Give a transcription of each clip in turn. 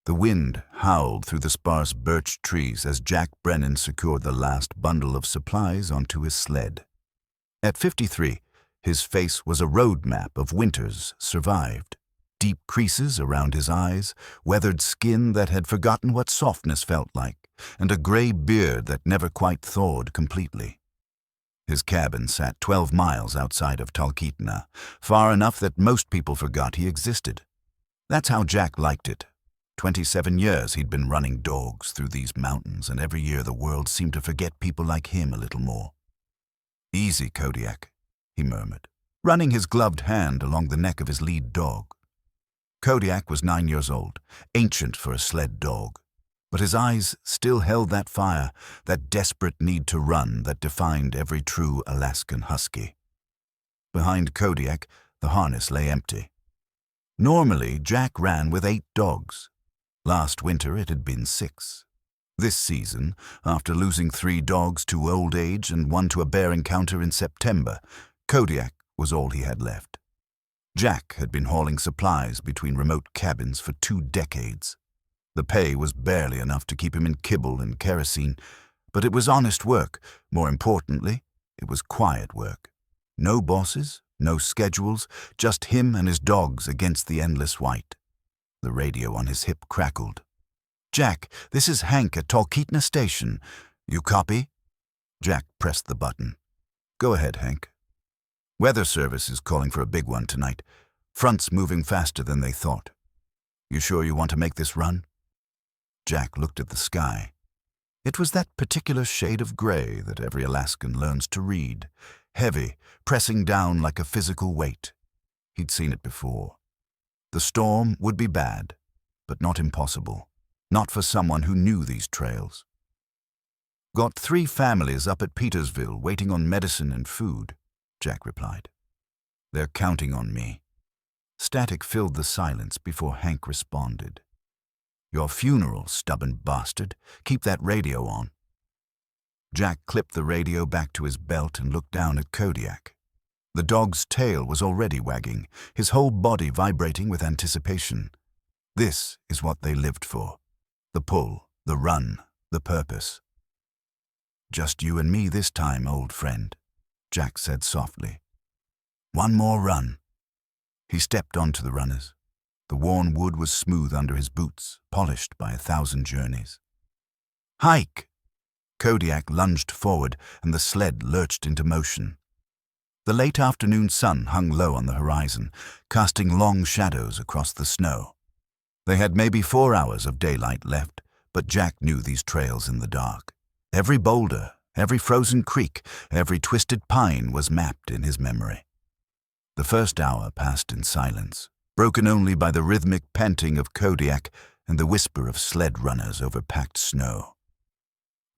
The wind howled through the sparse birch trees as Jack Brennan secured the last bundle of supplies onto his sled. At 53, his face was a road map of winters survived. Deep creases around his eyes, weathered skin that had forgotten what softness felt like, and a gray beard that never quite thawed completely. His cabin sat 12 miles outside of Talkeetna, far enough that most people forgot he existed. That's how Jack liked it. 27 years he'd been running dogs through these mountains, and every year the world seemed to forget people like him a little more. "Easy, Kodiak," he murmured, running his gloved hand along the neck of his lead dog. Kodiak was 9 years old, ancient for a sled dog, but his eyes still held that fire, that desperate need to run that defined every true Alaskan husky. Behind Kodiak, the harness lay empty. Normally, Jack ran with 8 dogs. Last winter it had been 6. This season, after losing 3 dogs to old age and 1 to a bear encounter in September, Kodiak was all he had left. Jack had been hauling supplies between remote cabins for 2 decades. The pay was barely enough to keep him in kibble and kerosene, but it was honest work. More importantly, it was quiet work. No bosses, no schedules, just him and his dogs against the endless white. The radio on his hip crackled. "Jack, this is Hank at Talkeetna Station. You copy?" Jack pressed the button. "Go ahead, Hank. Weather Service is calling for a big one tonight. Fronts moving faster than they thought. You sure you want to make this run?" Jack looked at the sky. It was that particular shade of gray that every Alaskan learns to read, heavy, pressing down like a physical weight. He'd seen it before. The storm would be bad, but not impossible. Not for someone who knew these trails. "Got 3 families up at Petersville waiting on medicine and food," Jack replied. "They're counting on me." Static filled the silence before Hank responded. "Your funeral, stubborn bastard. Keep that radio on." Jack clipped the radio back to his belt and looked down at Kodiak. The dog's tail was already wagging, his whole body vibrating with anticipation. This is what they lived for. The pull, the run, the purpose. "Just you and me this time, old friend," Jack said softly. "One more run." He stepped onto the runners. The worn wood was smooth under his boots, polished by 1,000 journeys. "Hike!" Kodiak lunged forward, and the sled lurched into motion. The late afternoon sun hung low on the horizon, casting long shadows across the snow. They had maybe 4 hours of daylight left, but Jack knew these trails in the dark. Every boulder, every frozen creek, every twisted pine was mapped in his memory. The first hour passed in silence, broken only by the rhythmic panting of Kodiak and the whisper of sled runners over packed snow.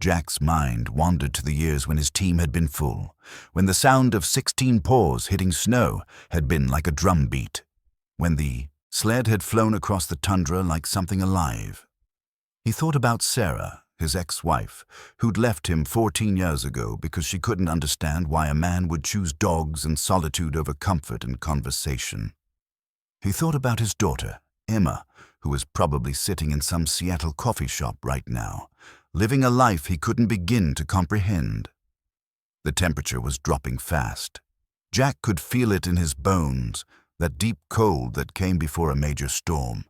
Jack's mind wandered to the years when his team had been full, when the sound of 16 paws hitting snow had been like a drum beat, when the sled had flown across the tundra like something alive. He thought about Sarah, his ex-wife, who'd left him 14 years ago because she couldn't understand why a man would choose dogs and solitude over comfort and conversation. He thought about his daughter, Emma, who was probably sitting in some Seattle coffee shop right now, living a life he couldn't begin to comprehend. The temperature was dropping fast. Jack could feel it in his bones, that deep cold that came before a major storm.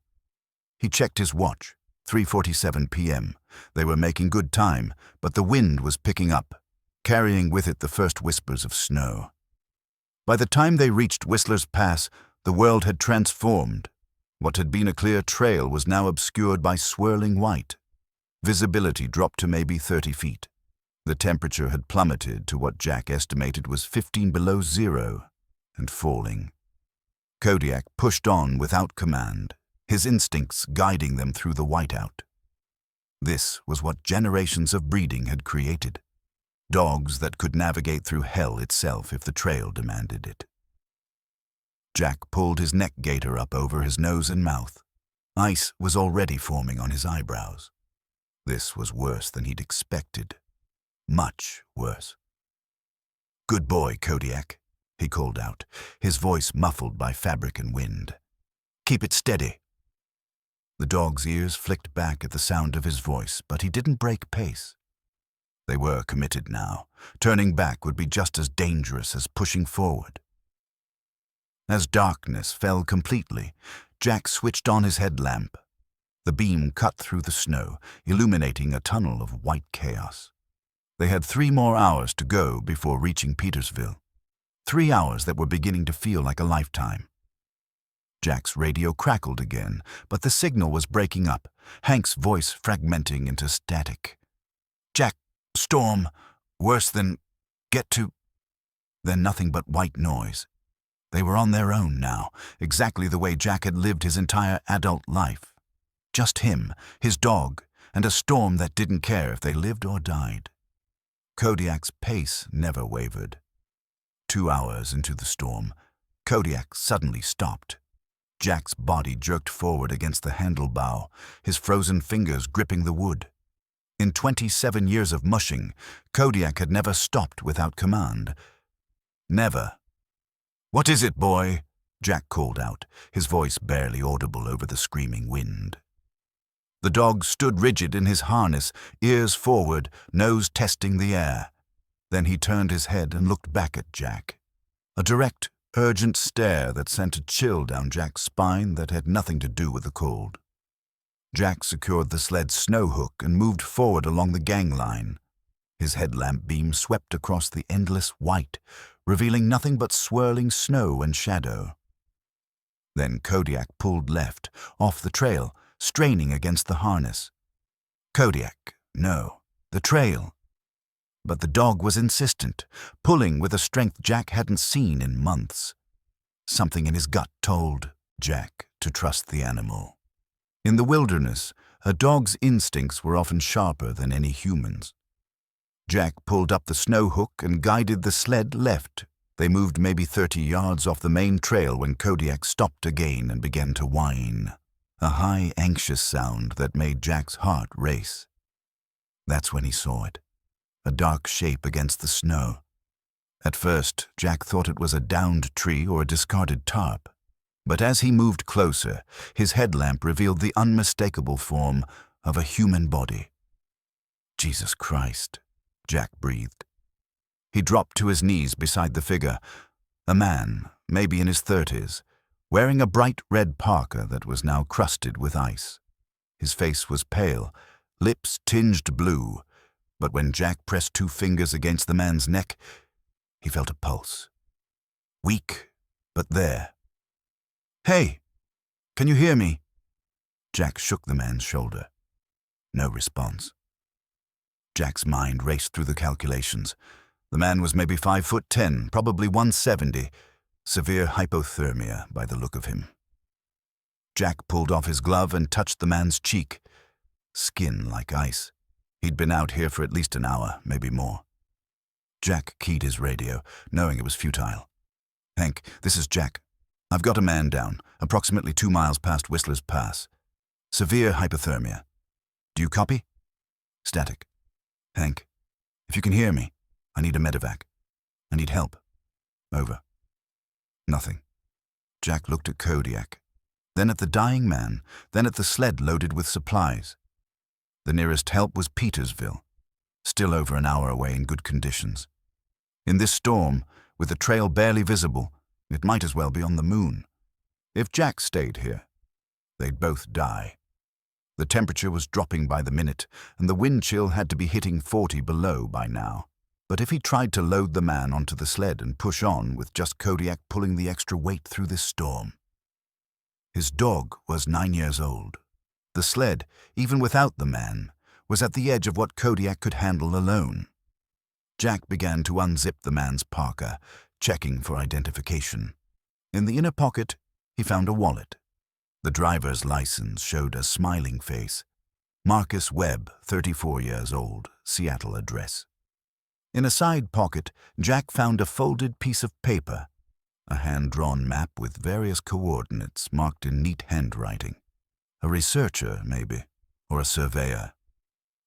He checked his watch, 3:47 p.m. They were making good time, but the wind was picking up, carrying with it the first whispers of snow. By the time they reached Whistler's Pass, the world had transformed. What had been a clear trail was now obscured by swirling white. Visibility dropped to maybe 30 feet. The temperature had plummeted to what Jack estimated was 15 below zero, and falling. Kodiak pushed on without command, his instincts guiding them through the whiteout. This was what generations of breeding had created. Dogs that could navigate through hell itself if the trail demanded it. Jack pulled his neck gaiter up over his nose and mouth. Ice was already forming on his eyebrows. This was worse than he'd expected. Much worse. "Good boy, Kodiak," he called out, his voice muffled by fabric and wind. "Keep it steady." The dog's ears flicked back at the sound of his voice, but he didn't break pace. They were committed now. Turning back would be just as dangerous as pushing forward. As darkness fell completely, Jack switched on his headlamp. The beam cut through the snow, illuminating a tunnel of white chaos. They had 3 more hours to go before reaching Petersville. 3 hours that were beginning to feel like a lifetime. Jack's radio crackled again, but the signal was breaking up, Hank's voice fragmenting into static. "Jack, storm, worse than, get to..." Then nothing but white noise. They were on their own now, exactly the way Jack had lived his entire adult life. Just him, his dog, and a storm that didn't care if they lived or died. Kodiak's pace never wavered. 2 hours into the storm, Kodiak suddenly stopped. Jack's body jerked forward against the handlebow, his frozen fingers gripping the wood. In 27 years of mushing, Kodiak had never stopped without command. Never. "What is it, boy?" Jack called out, his voice barely audible over the screaming wind. The dog stood rigid in his harness, ears forward, nose testing the air. Then he turned his head and looked back at Jack. A direct, urgent stare that sent a chill down Jack's spine that had nothing to do with the cold. Jack secured the sled's snow hook and moved forward along the gang line. His headlamp beam swept across the endless white, revealing nothing but swirling snow and shadow. Then Kodiak pulled left, off the trail, straining against the harness. Kodiak, no, the trail. But the dog was insistent, pulling with a strength Jack hadn't seen in months. Something in his gut told Jack to trust the animal. In the wilderness, a dog's instincts were often sharper than any human's. Jack pulled up the snow hook and guided the sled left. They moved maybe 30 yards off the main trail when Kodiak stopped again and began to whine, a high, anxious sound that made Jack's heart race. That's when he saw it. A dark shape against the snow. At first, Jack thought it was a downed tree or a discarded tarp. But as he moved closer, his headlamp revealed the unmistakable form of a human body. "Jesus Christ," Jack breathed. He dropped to his knees beside the figure, a man, maybe in his 30s, wearing a bright red parka that was now crusted with ice. His face was pale, lips tinged blue, but when Jack pressed 2 fingers against the man's neck, he felt a pulse. Weak, but there. "Hey, can you hear me?" Jack shook the man's shoulder. No response. Jack's mind raced through the calculations. The man was maybe 5'10", probably 170, severe hypothermia by the look of him. Jack pulled off his glove and touched the man's cheek. Skin like ice. He'd been out here for at least an hour, maybe more. Jack keyed his radio, knowing it was futile. "Hank, this is Jack. I've got a man down, approximately 2 miles past Whistler's Pass. Severe hypothermia. Do you copy?" Static. "Hank, if you can hear me, I need a medevac. I need help. Over." Nothing. Jack looked at Kodiak, then at the dying man, then at the sled loaded with supplies. The nearest help was Petersville, still over an hour away in good conditions. In this storm, with the trail barely visible, it might as well be on the moon. If Jack stayed here, they'd both die. The temperature was dropping by the minute, and the wind chill had to be hitting 40 below by now. But if he tried to load the man onto the sled and push on with just Kodiak pulling the extra weight through this storm. His dog was 9 years old. The sled, even without the man, was at the edge of what Kodiak could handle alone. Jack began to unzip the man's parka, checking for identification. In the inner pocket, he found a wallet. The driver's license showed a smiling face. Marcus Webb, 34 years old, Seattle address. In a side pocket, Jack found a folded piece of paper, a hand-drawn map with various coordinates marked in neat handwriting. A researcher, maybe, or a surveyor.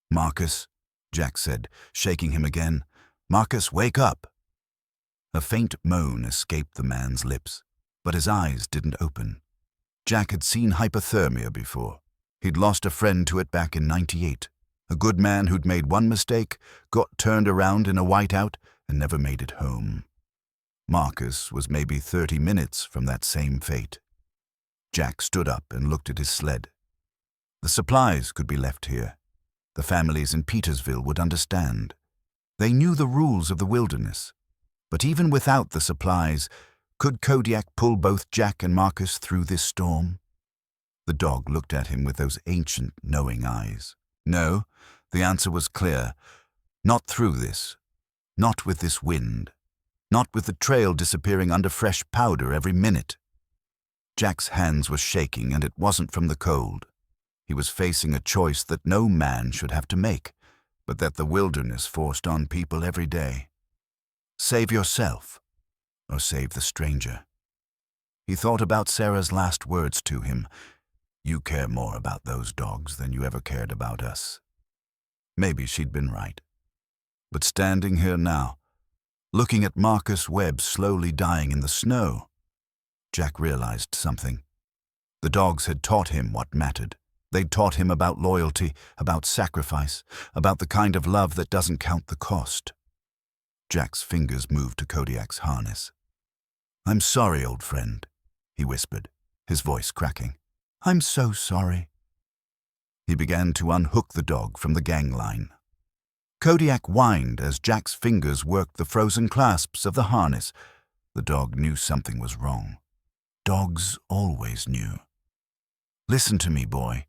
"Marcus," Jack said, shaking him again. "Marcus, wake up!" A faint moan escaped the man's lips, but his eyes didn't open. Jack had seen hypothermia before. He'd lost a friend to it back in '98. A good man who'd made one mistake, got turned around in a whiteout, and never made it home. Marcus was maybe 30 minutes from that same fate. Jack stood up and looked at his sled. The supplies could be left here. The families in Petersville would understand. They knew the rules of the wilderness. But even without the supplies, could Kodiak pull both Jack and Marcus through this storm? The dog looked at him with those ancient, knowing eyes. No, the answer was clear. Not through this. Not with this wind. Not with the trail disappearing under fresh powder every minute. Jack's hands were shaking, and it wasn't from the cold. He was facing a choice that no man should have to make, but that the wilderness forced on people every day. Save yourself, or save the stranger. He thought about Sarah's last words to him. You care more about those dogs than you ever cared about us. Maybe she'd been right. But standing here now, looking at Marcus Webb slowly dying in the snow, Jack realized something. The dogs had taught him what mattered. They'd taught him about loyalty, about sacrifice, about the kind of love that doesn't count the cost. Jack's fingers moved to Kodiak's harness. I'm sorry, old friend, he whispered, his voice cracking. I'm so sorry. He began to unhook the dog from the gangline. Kodiak whined as Jack's fingers worked the frozen clasps of the harness. The dog knew something was wrong. Dogs always knew. Listen to me, boy,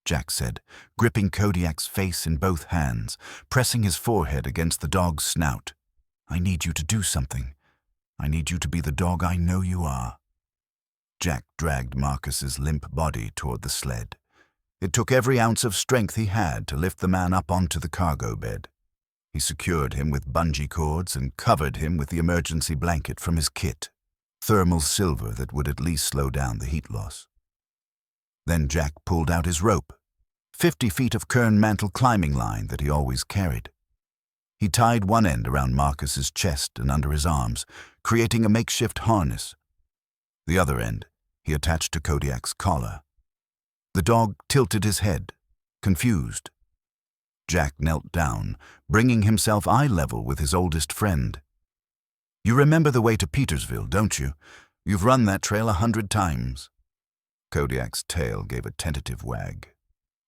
Jack said, gripping Kodiak's face in both hands, pressing his forehead against the dog's snout. I need you to do something. I need you to be the dog I know you are. Jack dragged Marcus's limp body toward the sled. It took every ounce of strength he had to lift the man up onto the cargo bed. He secured him with bungee cords and covered him with the emergency blanket from his kit, thermal silver that would at least slow down the heat loss. Then Jack pulled out his rope, 50 feet of Kern mantle climbing line that he always carried. He tied one end around Marcus's chest and under his arms, creating a makeshift harness. The other end he attached to Kodiak's collar. The dog tilted his head, confused. Jack knelt down, bringing himself eye level with his oldest friend. You remember the way to Petersville, don't you? You've run that trail 100 times. Kodiak's tail gave a tentative wag.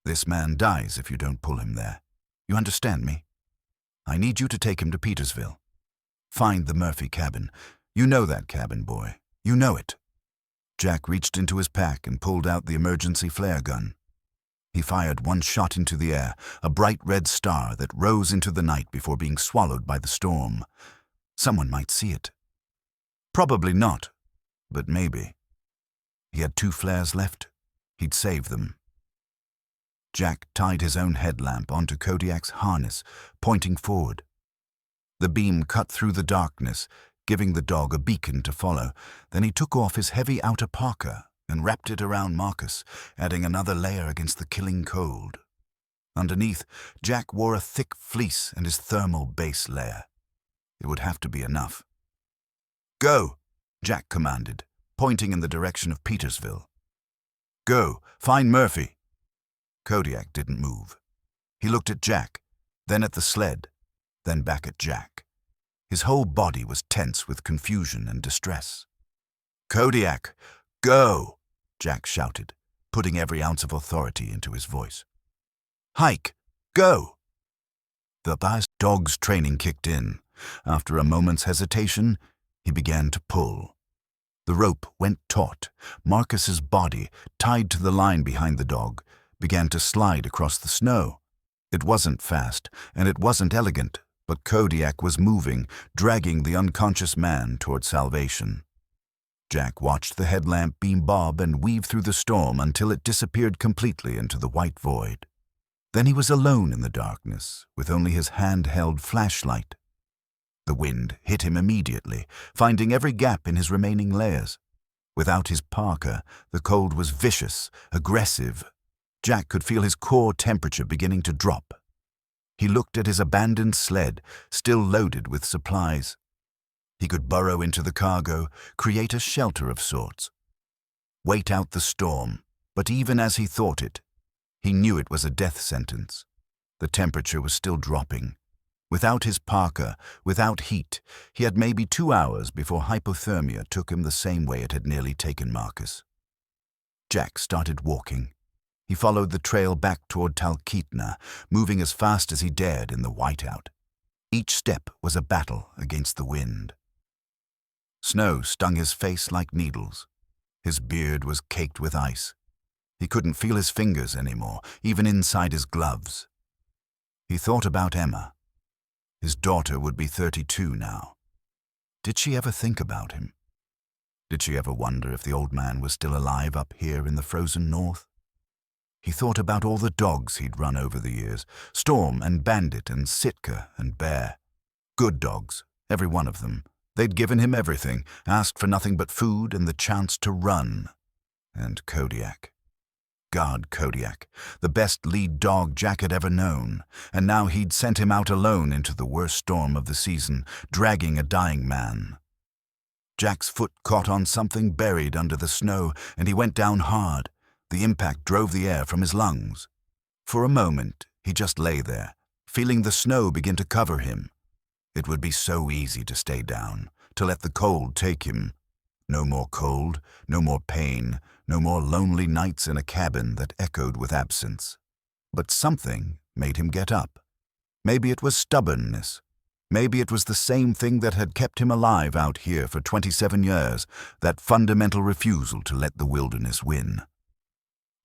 This man dies if you don't pull him there. You understand me? I need you to take him to Petersville. Find the Murphy cabin. You know that cabin, boy. You know it. Jack reached into his pack and pulled out the emergency flare gun. He fired one shot into the air, a bright red star that rose into the night before being swallowed by the storm. Someone might see it. Probably not, but maybe. He had 2 flares left. He'd save them. Jack tied his own headlamp onto Kodiak's harness, pointing forward. The beam cut through the darkness, giving the dog a beacon to follow. Then he took off his heavy outer parka and wrapped it around Marcus, adding another layer against the killing cold. Underneath, Jack wore a thick fleece and his thermal base layer. It would have to be enough. Go, Jack commanded, pointing in the direction of Petersville. Go, find Murphy. Kodiak didn't move. He looked at Jack, then at the sled, then back at Jack. His whole body was tense with confusion and distress. Kodiak, go, Jack shouted, putting every ounce of authority into his voice. Hike, go. The last dog's training kicked in. After a moment's hesitation, he began to pull. The rope went taut. Marcus's body, tied to the line behind the dog, began to slide across the snow. It wasn't fast, and it wasn't elegant, but Kodiak was moving, dragging the unconscious man toward salvation. Jack watched the headlamp beam bob and weave through the storm until it disappeared completely into the white void. Then he was alone in the darkness, with only his handheld flashlight. The wind hit him immediately, finding every gap in his remaining layers. Without his parka, the cold was vicious, aggressive. Jack could feel his core temperature beginning to drop. He looked at his abandoned sled, still loaded with supplies. He could burrow into the cargo, create a shelter of sorts. Wait out the storm, but even as he thought it, He knew it was a death sentence. The temperature was still dropping. Without his parka, without heat, he had maybe 2 hours before hypothermia took him the same way it had nearly taken Marcus. Jack started walking. He followed the trail back toward Talkeetna, moving as fast as he dared in the whiteout. Each step was a battle against the wind. Snow stung his face like needles. His beard was caked with ice. He couldn't feel his fingers anymore, even inside his gloves. He thought about Emma. His daughter would be 32 now. Did she ever think about him? Did she ever wonder if the old man was still alive up here in the frozen north? He thought about all the dogs he'd run over the years, Storm and Bandit and Sitka and Bear. Good dogs, every one of them. They'd given him everything, asked for nothing but food and the chance to run. And Kodiak. God, Kodiak, the best lead dog Jack had ever known, and now he'd sent him out alone into the worst storm of the season, dragging a dying man. Jack's foot caught on something buried under the snow, and he went down hard. The impact drove the air from his lungs. For a moment, he just lay there, feeling the snow begin to cover him. It would be so easy to stay down, to let the cold take him. No more cold, no more pain, no more lonely nights in a cabin that echoed with absence. But something made him get up. Maybe it was stubbornness. Maybe it was the same thing that had kept him alive out here for 27 years, that fundamental refusal to let the wilderness win.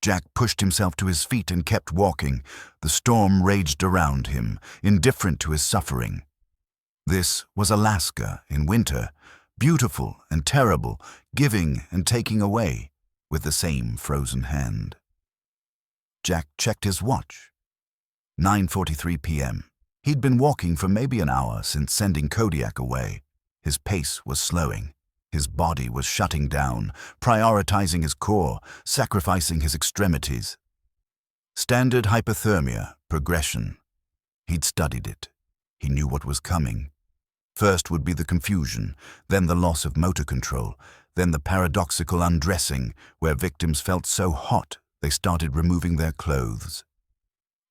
Jack pushed himself to his feet and kept walking. The storm raged around him, indifferent to his suffering. This was Alaska in winter, beautiful and terrible, giving and taking away, with the same frozen hand. Jack checked his watch. 9:43 p.m. He'd been walking for maybe an hour since sending Kodiak away. His pace was slowing. His body was shutting down, prioritizing his core, sacrificing his extremities. Standard hypothermia, progression. He'd studied it. He knew what was coming. First would be the confusion, then the loss of motor control, then the paradoxical undressing, where victims felt so hot they started removing their clothes.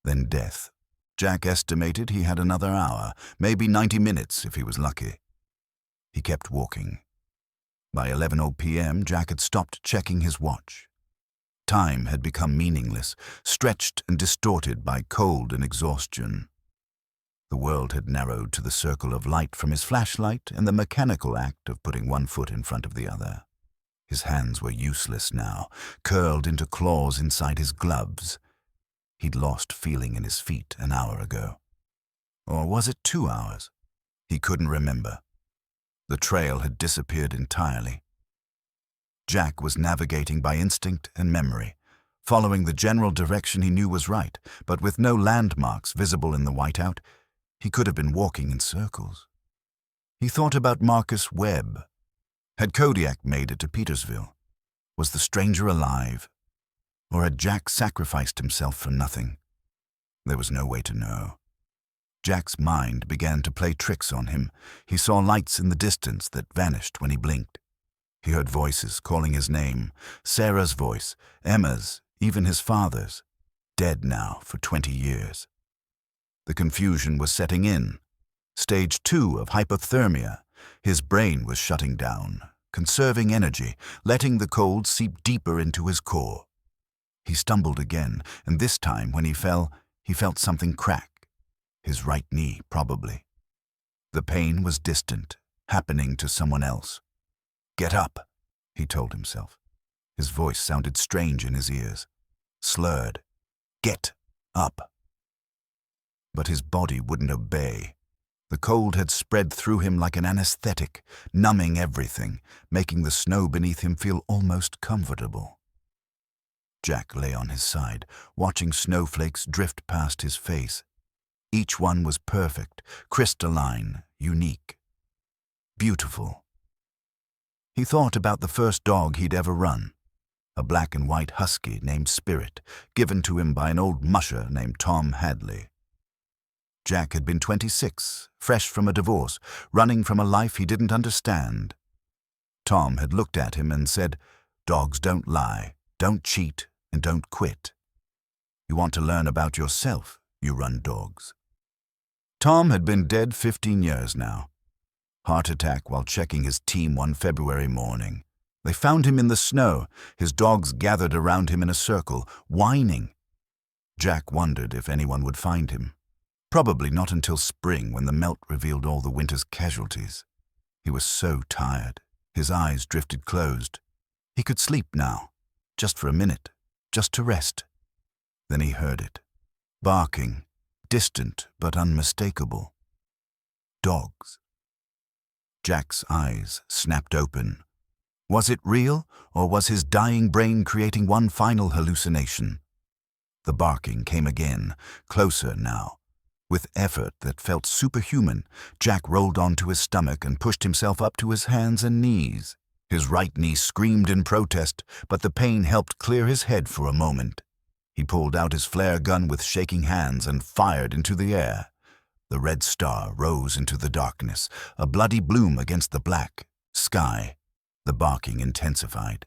Then death. Jack estimated he had another hour, maybe 90 minutes if he was lucky. He kept walking. By 11:00 p.m., Jack had stopped checking his watch. Time had become meaningless, stretched and distorted by cold and exhaustion. The world had narrowed to the circle of light from his flashlight and the mechanical act of putting one foot in front of the other. His hands were useless now, curled into claws inside his gloves. He'd lost feeling in his feet an hour ago. Or was it 2 hours? He couldn't remember. The trail had disappeared entirely. Jack was navigating by instinct and memory, following the general direction he knew was right, but with no landmarks visible in the whiteout. He could have been walking in circles. He thought about Marcus Webb. Had Kodiak made it to Petersville? Was the stranger alive? Or had Jack sacrificed himself for nothing? There was no way to know. Jack's mind began to play tricks on him. He saw lights in the distance that vanished when he blinked. He heard voices calling his name, Sarah's voice, Emma's, even his father's, dead now for 20 years. The confusion was setting in. Stage 2 of hypothermia. His brain was shutting down, conserving energy, letting the cold seep deeper into his core. He stumbled again, and this time when he fell, he felt something crack. His right knee, probably. The pain was distant, happening to someone else. "Get up," he told himself. His voice sounded strange in his ears, slurred. "Get up." But his body wouldn't obey. The cold had spread through him like an anesthetic, numbing everything, making the snow beneath him feel almost comfortable. Jack lay on his side, watching snowflakes drift past his face. Each one was perfect, crystalline, unique, beautiful. He thought about the first dog he'd ever run, a black and white husky named Spirit, given to him by an old musher named Tom Hadley. Jack had been 26, fresh from a divorce, running from a life he didn't understand. Tom had looked at him and said, "Dogs don't lie, don't cheat, and don't quit." You want to learn about yourself, you run dogs. Tom had been dead 15 years now. Heart attack while checking his team one February morning. They found him in the snow, his dogs gathered around him in a circle, whining. Jack wondered if anyone would find him. Probably not until spring, when the melt revealed all the winter's casualties. He was so tired. His eyes drifted closed. He could sleep now, just for a minute, just to rest. Then he heard it. Barking, distant but unmistakable. Dogs. Jack's eyes snapped open. Was it real, or was his dying brain creating one final hallucination? The barking came again, closer now. With effort that felt superhuman, Jack rolled onto his stomach and pushed himself up to his hands and knees. His right knee screamed in protest, but the pain helped clear his head for a moment. He pulled out his flare gun with shaking hands and fired into the air. The red star rose into the darkness, a bloody bloom against the black sky. The barking intensified.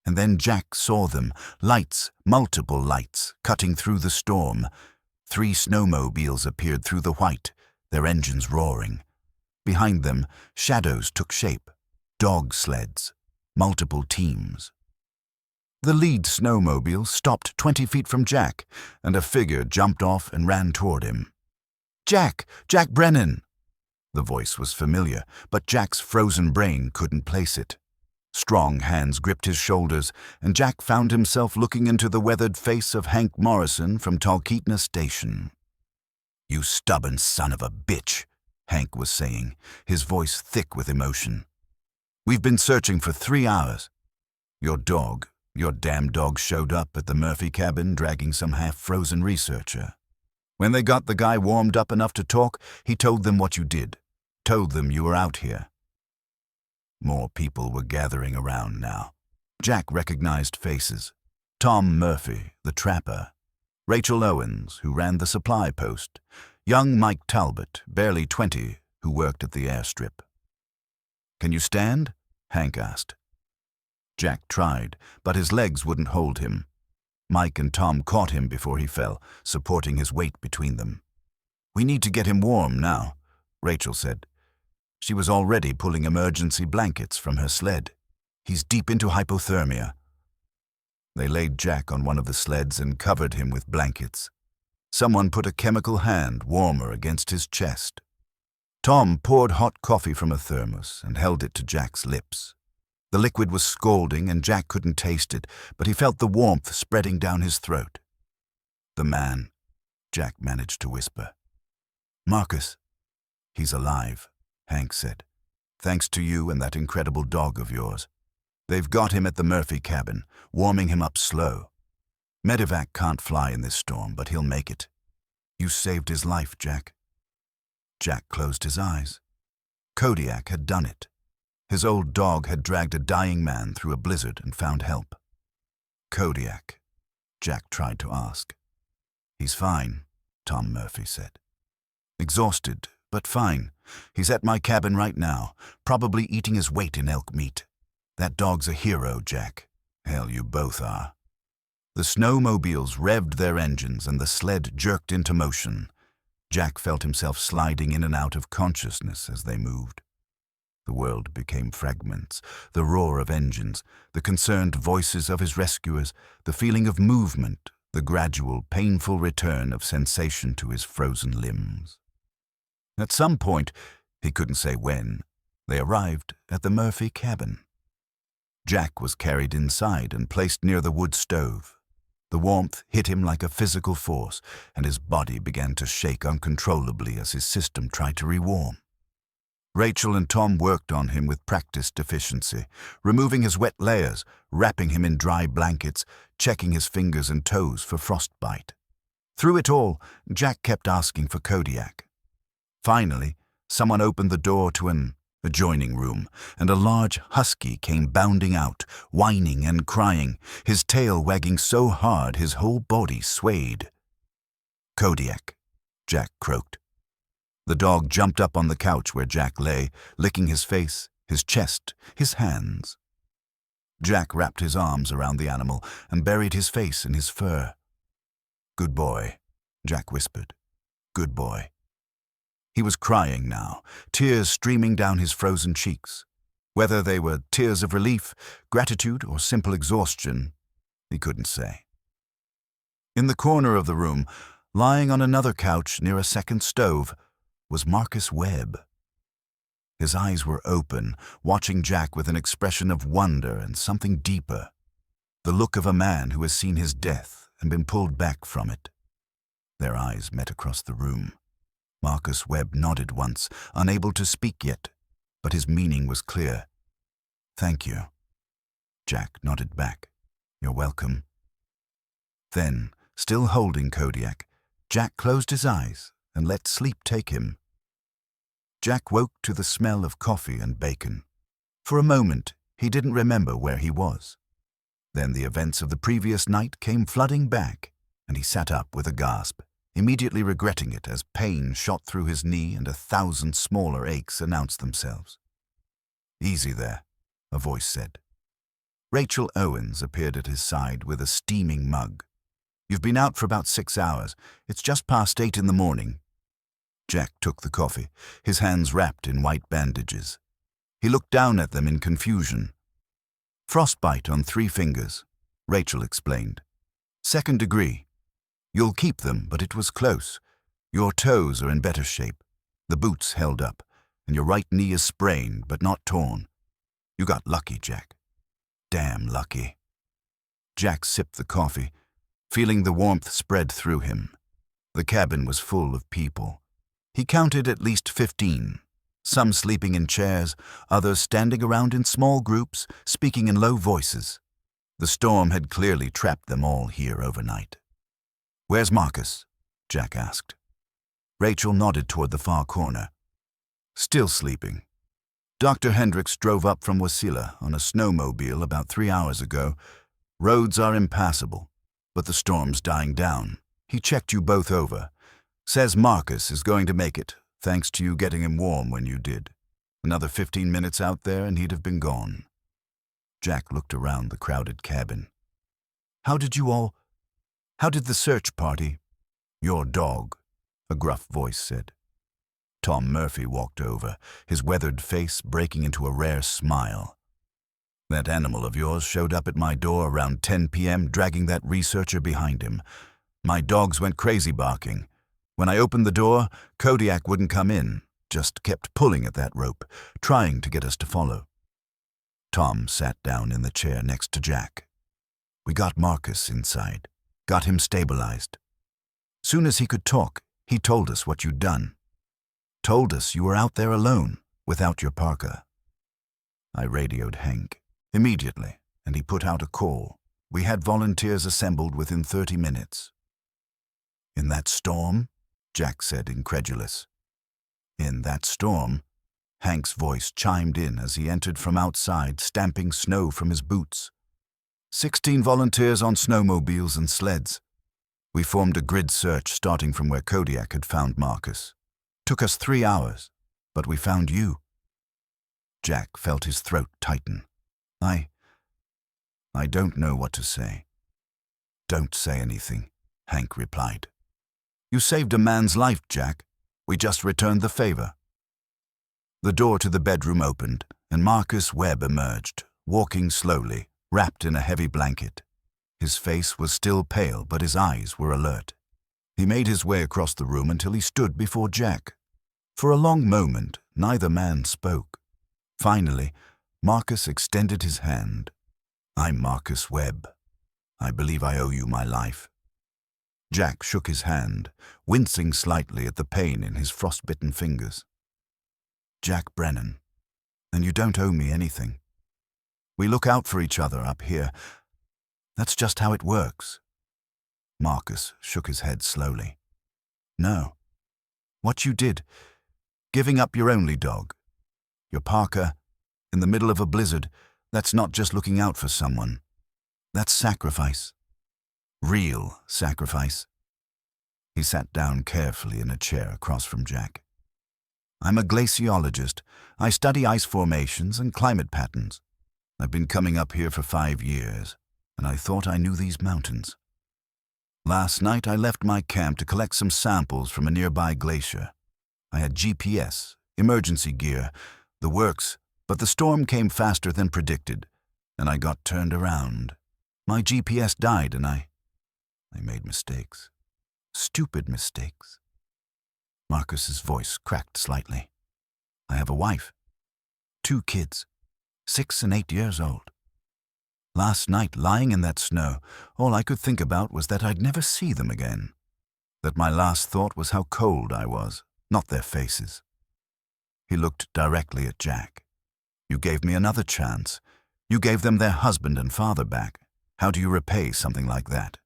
And then Jack saw them, lights, multiple lights, cutting through the storm. 3 snowmobiles appeared through the white, their engines roaring. Behind them, shadows took shape. Dog sleds, multiple teams. The lead snowmobile stopped 20 feet from Jack, and a figure jumped off and ran toward him. "Jack! Jack Brennan!" The voice was familiar, but Jack's frozen brain couldn't place it. Strong hands gripped his shoulders, and Jack found himself looking into the weathered face of Hank Morrison from Talkeetna Station. "You stubborn son of a bitch," Hank was saying, his voice thick with emotion. "We've been searching for 3 hours. Your damn dog showed up at the Murphy cabin dragging some half-frozen researcher. When they got the guy warmed up enough to talk, he told them what you did, told them you were out here." More people were gathering around now. Jack recognized faces. Tom Murphy, the trapper. Rachel Owens, who ran the supply post. Young Mike Talbot, barely 20, who worked at the airstrip. "Can you stand?" Hank asked. Jack tried, but his legs wouldn't hold him. Mike and Tom caught him before he fell, supporting his weight between them. "We need to get him warm now," Rachel said. She was already pulling emergency blankets from her sled. "He's deep into hypothermia." They laid Jack on one of the sleds and covered him with blankets. Someone put a chemical hand warmer against his chest. Tom poured hot coffee from a thermos and held it to Jack's lips. The liquid was scalding and Jack couldn't taste it, but he felt the warmth spreading down his throat. "The man," Jack managed to whisper. "Marcus." "He's alive," Hank said. "Thanks to you and that incredible dog of yours. They've got him at the Murphy cabin, warming him up slow. Medevac can't fly in this storm, but he'll make it. You saved his life, Jack." Jack closed his eyes. Kodiak had done it. His old dog had dragged a dying man through a blizzard and found help. "Kodiak?" Jack tried to ask. "He's fine," Tom Murphy said. "Exhausted, but fine. He's at my cabin right now, probably eating his weight in elk meat. That dog's a hero, Jack. Hell, you both are." The snowmobiles revved their engines and the sled jerked into motion. Jack felt himself sliding in and out of consciousness as they moved. The world became fragments, the roar of engines, the concerned voices of his rescuers, the feeling of movement, the gradual, painful return of sensation to his frozen limbs. At some point, he couldn't say when, they arrived at the Murphy cabin. Jack was carried inside and placed near the wood stove. The warmth hit him like a physical force, and his body began to shake uncontrollably as his system tried to rewarm. Rachel and Tom worked on him with practiced efficiency, removing his wet layers, wrapping him in dry blankets, checking his fingers and toes for frostbite. Through it all, Jack kept asking for Kodiak. Finally, someone opened the door to an adjoining room, and a large husky came bounding out, whining and crying, his tail wagging so hard his whole body swayed. "Kodiak," Jack croaked. The dog jumped up on the couch where Jack lay, licking his face, his chest, his hands. Jack wrapped his arms around the animal and buried his face in his fur. Good boy, Jack whispered. Good boy. He was crying now, tears streaming down his frozen cheeks. Whether they were tears of relief, gratitude, or simple exhaustion, he couldn't say. In the corner of the room, lying on another couch near a second stove, was Marcus Webb. His eyes were open, watching Jack with an expression of wonder and something deeper, the look of a man who has seen his death and been pulled back from it. Their eyes met across the room. Marcus Webb nodded once, unable to speak yet, but his meaning was clear. Thank you. Jack nodded back. You're welcome. Then, still holding Kodiak, Jack closed his eyes and let sleep take him. Jack woke to the smell of coffee and bacon. For a moment, he didn't remember where he was. Then the events of the previous night came flooding back, and he sat up with a gasp, immediately regretting it as pain shot through his knee and 1,000 smaller aches announced themselves. Easy there, a voice said. Rachel Owens appeared at his side with a steaming mug. You've been out for about 6 hours. It's just past 8 in the morning. Jack took the coffee, his hands wrapped in white bandages. He looked down at them in confusion. Frostbite on 3 fingers, Rachel explained. 2nd degree. You'll keep them, but it was close. Your toes are in better shape. The boots held up, and your right knee is sprained, but not torn. You got lucky, Jack. Damn lucky. Jack sipped the coffee, feeling the warmth spread through him. The cabin was full of people. He counted at least 15, some sleeping in chairs, others standing around in small groups, speaking in low voices. The storm had clearly trapped them all here overnight. Where's Marcus? Jack asked. Rachel nodded toward the far corner. Still sleeping. Dr. Hendricks drove up from Wasilla on a snowmobile about 3 hours ago. Roads are impassable, but the storm's dying down. He checked you both over. Says Marcus is going to make it, thanks to you getting him warm when you did. Another 15 minutes out there and he'd have been gone. Jack looked around the crowded cabin. How did the search party? Your dog, a gruff voice said. Tom Murphy walked over, his weathered face breaking into a rare smile. That animal of yours showed up at my door around 10 p.m., dragging that researcher behind him. My dogs went crazy barking. When I opened the door, Kodiak wouldn't come in, just kept pulling at that rope, trying to get us to follow. Tom sat down in the chair next to Jack. We got Marcus inside, got him stabilized. Soon as he could talk, he told us what you'd done. Told us you were out there alone, without your parka. I radioed Hank immediately, and he put out a call. We had volunteers assembled within 30 minutes. In that storm? Jack said, incredulous. In that storm? Hank's voice chimed in as he entered from outside, stamping snow from his boots. 16 volunteers on snowmobiles and sleds. We formed a grid search starting from where Kodiak had found Marcus. Took us 3 hours, but we found you. Jack felt his throat tighten. I don't know what to say. Don't say anything, Hank replied. You saved a man's life, Jack. We just returned the favor. The door to the bedroom opened, and Marcus Webb emerged, walking slowly, wrapped in a heavy blanket. His face was still pale, but his eyes were alert. He made his way across the room until he stood before Jack. For a long moment, neither man spoke. Finally, Marcus extended his hand. I'm Marcus Webb. I believe I owe you my life. Jack shook his hand, wincing slightly at the pain in his frostbitten fingers. Jack Brennan, and you don't owe me anything. We look out for each other up here. That's just how it works. Marcus shook his head slowly. No. What you did, giving up your only dog, your parka, in the middle of a blizzard, that's not just looking out for someone. That's sacrifice. Real sacrifice. He sat down carefully in a chair across from Jack. I'm a glaciologist. I study ice formations and climate patterns. I've been coming up here for 5 years, and I thought I knew these mountains. Last night I left my camp to collect some samples from a nearby glacier. I had GPS, emergency gear, the works, but the storm came faster than predicted, and I got turned around. My GPS died and I made mistakes. Stupid mistakes. Marcus's voice cracked slightly. I have a wife, 2 kids, 6 and 8 years old. Last night, lying in that snow, all I could think about was that I'd never see them again. That my last thought was how cold I was, not their faces. He looked directly at Jack. You gave me another chance. You gave them their husband and father back. How do you repay something like that?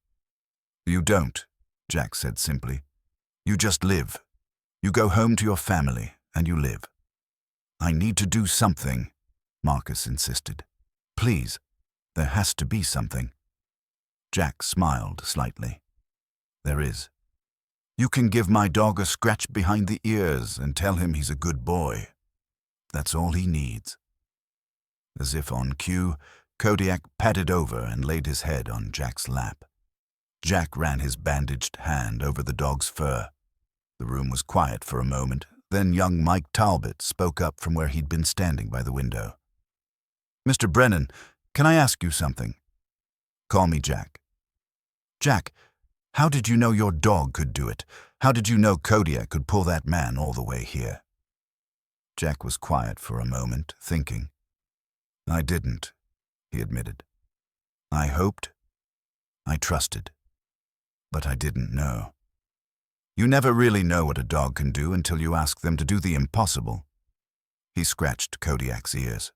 You don't, Jack said simply. You just live. You go home to your family, and you live. I need to do something, Marcus insisted. Please, there has to be something. Jack smiled slightly. There is. You can give my dog a scratch behind the ears and tell him he's a good boy. That's all he needs. As if on cue, Kodiak padded over and laid his head on Jack's lap. Jack ran his bandaged hand over the dog's fur. The room was quiet for a moment. Then young Mike Talbot spoke up from where he'd been standing by the window. Mr. Brennan, can I ask you something? Call me Jack. Jack, how did you know your dog could do it? How did you know Kodiak could pull that man all the way here? Jack was quiet for a moment, thinking. I didn't, he admitted. I hoped. I trusted. But I didn't know. You never really know what a dog can do until you ask them to do the impossible. He scratched Kodiak's ears.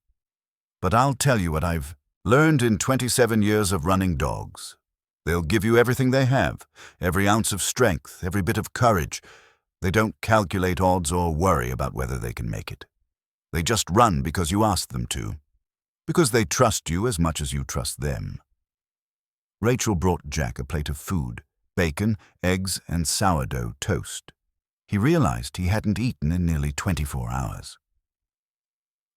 But I'll tell you what I've learned in 27 years of running dogs. They'll give you everything they have, every ounce of strength, every bit of courage. They don't calculate odds or worry about whether they can make it. They just run because you ask them to, because they trust you as much as you trust them. Rachel brought Jack a plate of food, bacon, eggs, and sourdough toast. He realized he hadn't eaten in nearly 24 hours.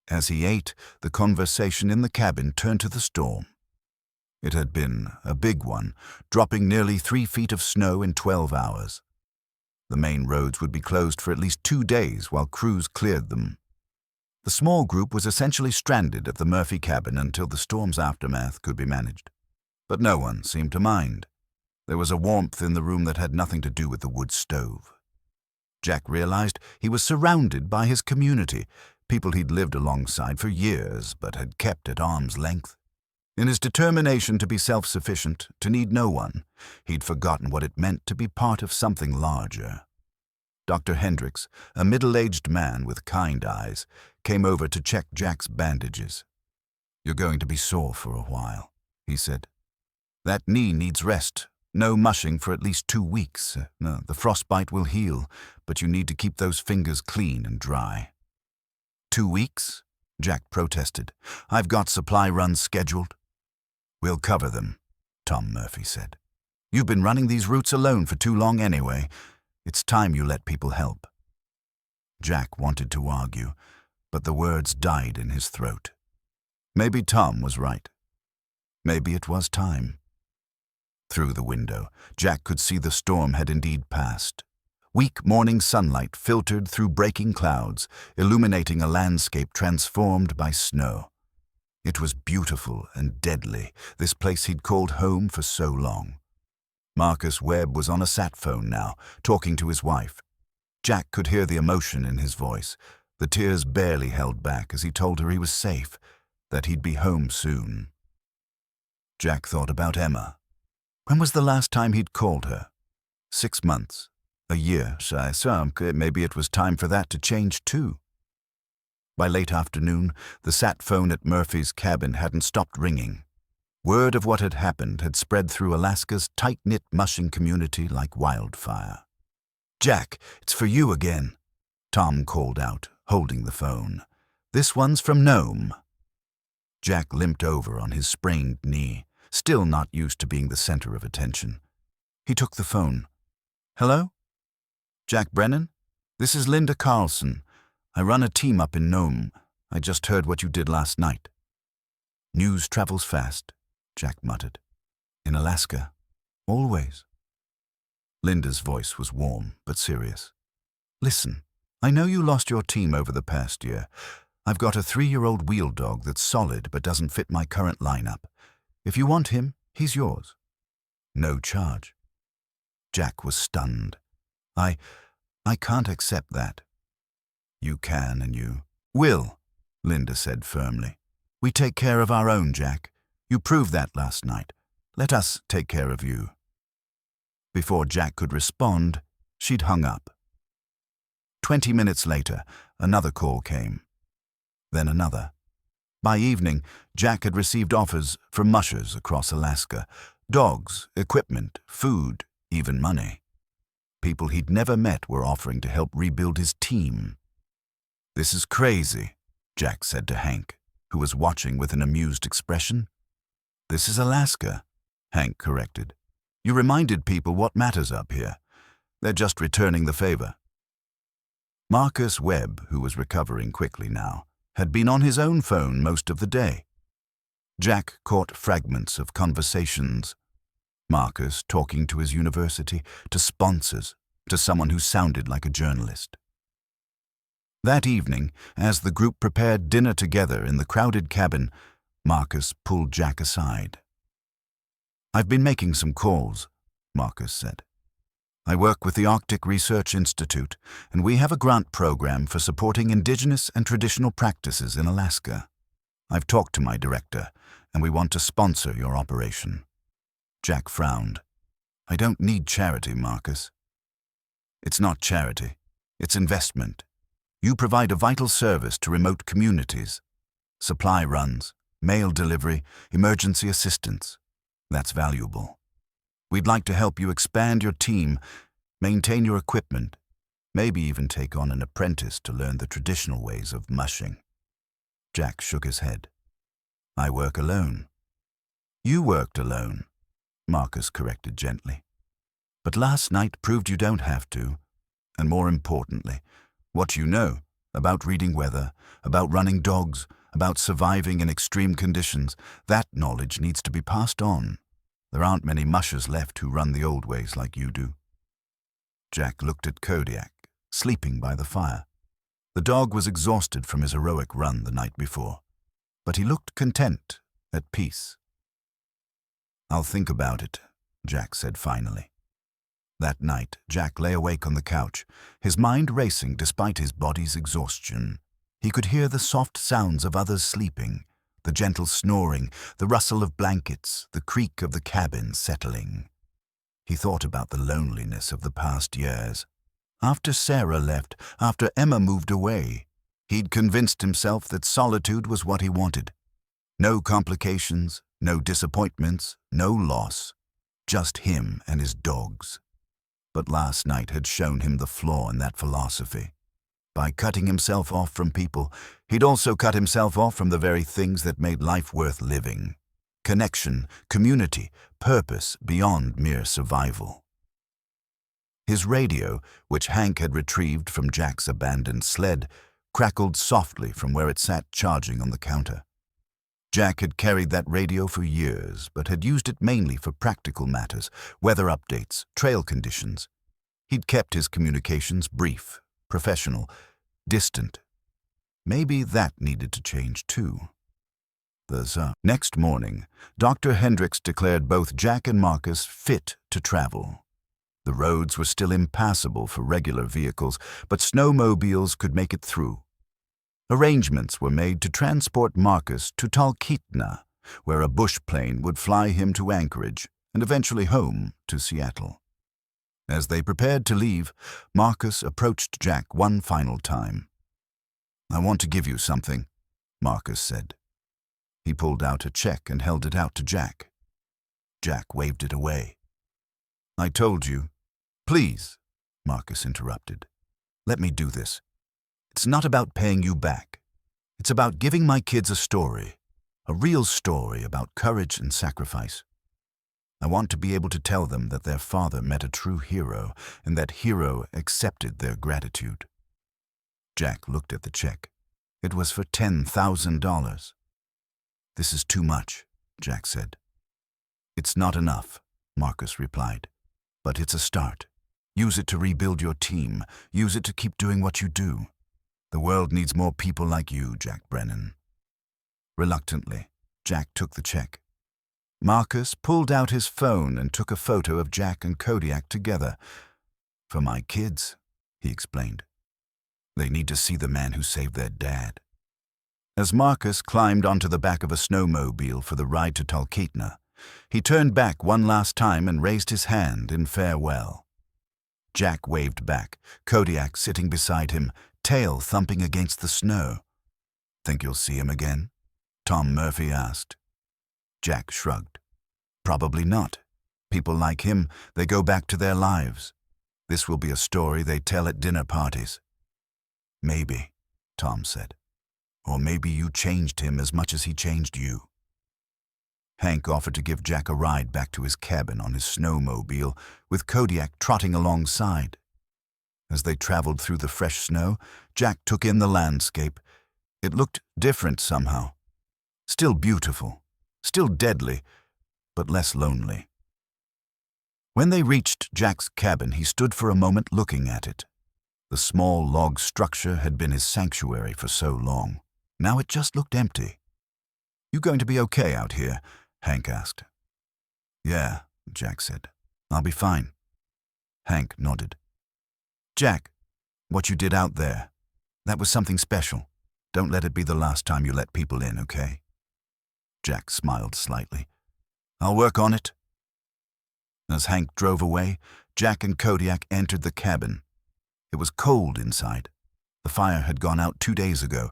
As he ate, the conversation in the cabin turned to the storm. It had been a big one, dropping nearly 3 feet of snow in 12 hours. The main roads would be closed for at least 2 days while crews cleared them. The small group was essentially stranded at the Murphy cabin until the storm's aftermath could be managed. But no one seemed to mind. There was a warmth in the room that had nothing to do with the wood stove. Jack realized he was surrounded by his community, people he'd lived alongside for years but had kept at arm's length. In his determination to be self-sufficient, to need no one, he'd forgotten what it meant to be part of something larger. Dr. Hendricks, a middle-aged man with kind eyes, came over to check Jack's bandages. You're going to be sore for a while, he said. That knee needs rest. No mushing for at least 2 weeks. The frostbite will heal, but you need to keep those fingers clean and dry. 2 weeks? Jack protested. I've got supply runs scheduled. We'll cover them, Tom Murphy said. You've been running these routes alone for too long anyway. It's time you let people help. Jack wanted to argue, but the words died in his throat. Maybe Tom was right. Maybe it was time. Through the window, Jack could see the storm had indeed passed. Weak morning sunlight filtered through breaking clouds, illuminating a landscape transformed by snow. It was beautiful and deadly, this place he'd called home for so long. Marcus Webb was on a sat phone now, talking to his wife. Jack could hear the emotion in his voice, the tears barely held back as he told her he was safe, that he'd be home soon. Jack thought about Emma. When was the last time he'd called her? 6 months. A year, maybe it was time for that to change too. By late afternoon, the sat phone at Murphy's cabin hadn't stopped ringing. Word of what had happened had spread through Alaska's tight-knit mushing community like wildfire. Jack, it's for you again, Tom called out, holding the phone. This one's from Nome. Jack limped over on his sprained knee, still not used to being the center of attention. He took the phone. Hello? Jack Brennan? This is Linda Carlson. I run a team up in Nome. I just heard what you did last night. News travels fast, Jack muttered. In Alaska. Always. Linda's voice was warm but serious. Listen, I know you lost your team over the past year. I've got a 3-year-old wheel dog that's solid but doesn't fit my current lineup. If you want him, he's yours. No charge. Jack was stunned. I can't accept that. You can and you will, Linda said firmly. We take care of our own, Jack. You proved that last night. Let us take care of you. Before Jack could respond, she'd hung up. 20 minutes later, another call came. Then another. By evening, Jack had received offers from mushers across Alaska. Dogs, equipment, food, even money. People he'd never met were offering to help rebuild his team. This is crazy, Jack said to Hank, who was watching with an amused expression. This is Alaska, Hank corrected. You reminded people what matters up here. They're just returning the favor. Marcus Webb, who was recovering quickly now, had been on his own phone most of the day. Jack caught fragments of conversations. Marcus talking to his university, to sponsors, to someone who sounded like a journalist. That evening, as the group prepared dinner together in the crowded cabin, Marcus pulled Jack aside. I've been making some calls, Marcus said. I work with the Arctic Research Institute, and we have a grant program for supporting indigenous and traditional practices in Alaska. I've talked to my director, and we want to sponsor your operation. Jack frowned. I don't need charity, Marcus. It's not charity. It's investment. You provide a vital service to remote communities. Supply runs, mail delivery, emergency assistance. That's valuable. We'd like to help you expand your team, maintain your equipment, maybe even take on an apprentice to learn the traditional ways of mushing. Jack shook his head. I work alone. You worked alone, Marcus corrected gently. But last night proved you don't have to. And more importantly, what you know about reading weather, about running dogs, about surviving in extreme conditions, that knowledge needs to be passed on. There aren't many mushers left who run the old ways like you do. Jack looked at Kodiak, sleeping by the fire. The dog was exhausted from his heroic run the night before, but he looked content, at peace. I'll think about it, Jack said finally. That night, Jack lay awake on the couch, his mind racing despite his body's exhaustion. He could hear the soft sounds of others sleeping, the gentle snoring, the rustle of blankets, the creak of the cabin settling. He thought about the loneliness of the past years. After Sarah left, after Emma moved away, he'd convinced himself that solitude was what he wanted. No complications, no disappointments, no loss. Just him and his dogs. But last night had shown him the flaw in that philosophy. By cutting himself off from people, he'd also cut himself off from the very things that made life worth living. Connection, community, purpose beyond mere survival. His radio, which Hank had retrieved from Jack's abandoned sled, crackled softly from where it sat charging on the counter. Jack had carried that radio for years, but had used it mainly for practical matters, weather updates, trail conditions. He'd kept his communications brief, professional, distant. Maybe that needed to change too. Next morning, Dr. Hendricks declared both Jack and Marcus fit to travel. The roads were still impassable for regular vehicles, but snowmobiles could make it through. Arrangements were made to transport Marcus to Talkeetna, where a bush plane would fly him to Anchorage and eventually home to Seattle. As they prepared to leave, Marcus approached Jack one final time. I want to give you something, Marcus said. He pulled out a check and held it out to Jack. Jack waved it away. I told you. Please, Marcus interrupted. Let me do this. It's not about paying you back. It's about giving my kids a story, a real story about courage and sacrifice. I want to be able to tell them that their father met a true hero and that hero accepted their gratitude. Jack looked at the check. It was for $10,000. This is too much, Jack said. It's not enough, Marcus replied, but it's a start. Use it to rebuild your team. Use it to keep doing what you do. The world needs more people like you, Jack Brennan." Reluctantly, Jack took the check. Marcus pulled out his phone and took a photo of Jack and Kodiak together. "For my kids," he explained. "They need to see the man who saved their dad." As Marcus climbed onto the back of a snowmobile for the ride to Talkeetna, he turned back one last time and raised his hand in farewell. Jack waved back, Kodiak sitting beside him, tail thumping against the snow. "Think you'll see him again?" Tom Murphy asked. Jack shrugged. "Probably not. People like him, they go back to their lives. This will be a story they tell at dinner parties." "Maybe," Tom said. "Or maybe you changed him as much as he changed you." Hank offered to give Jack a ride back to his cabin on his snowmobile, with Kodiak trotting alongside. As they traveled through the fresh snow, Jack took in the landscape. It looked different somehow. Still beautiful, still deadly, but less lonely. When they reached Jack's cabin, he stood for a moment looking at it. The small log structure had been his sanctuary for so long. Now it just looked empty. "You going to be okay out here?" Hank asked. "Yeah," Jack said. "I'll be fine." Hank nodded. "Jack, what you did out there, that was something special. Don't let it be the last time you let people in, okay?" Jack smiled slightly. "I'll work on it." As Hank drove away, Jack and Kodiak entered the cabin. It was cold inside. The fire had gone out 2 days ago.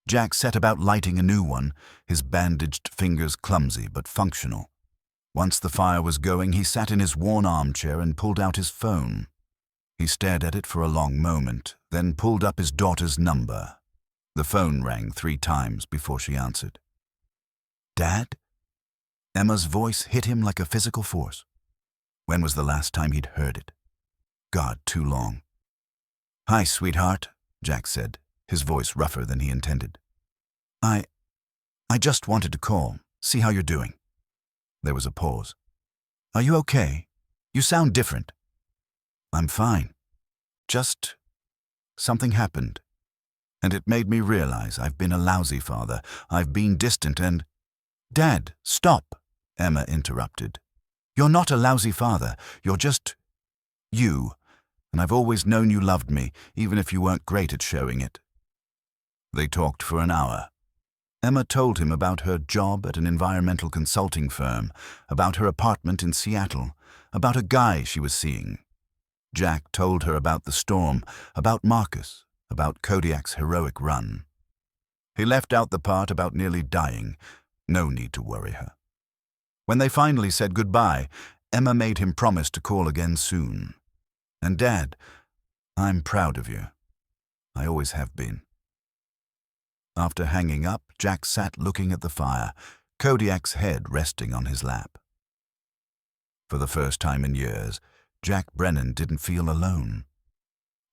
Jack set about lighting a new one, his bandaged fingers clumsy but functional. Once the fire was going, he sat in his worn armchair and pulled out his phone. He stared at it for a long moment, then pulled up his daughter's number. The phone rang 3 times before she answered. "Dad?" Emma's voice hit him like a physical force. When was the last time he'd heard it? God, too long. "Hi, sweetheart," Jack said, his voice rougher than he intended. I just wanted to call, see how you're doing." There was a pause. "Are you okay? You sound different." "I'm fine. Just something happened. And it made me realize I've been a lousy father. I've been distant and—" "Dad, stop," Emma interrupted. "You're not a lousy father. You're just you. And I've always known you loved me, even if you weren't great at showing it." They talked for an hour. Emma told him about her job at an environmental consulting firm, about her apartment in Seattle, about a guy she was seeing. Jack told her about the storm, about Marcus, about Kodiak's heroic run. He left out the part about nearly dying. No need to worry her. When they finally said goodbye, Emma made him promise to call again soon. "And Dad, I'm proud of you. I always have been." After hanging up, Jack sat looking at the fire, Kodiak's head resting on his lap. For the first time in years, Jack Brennan didn't feel alone.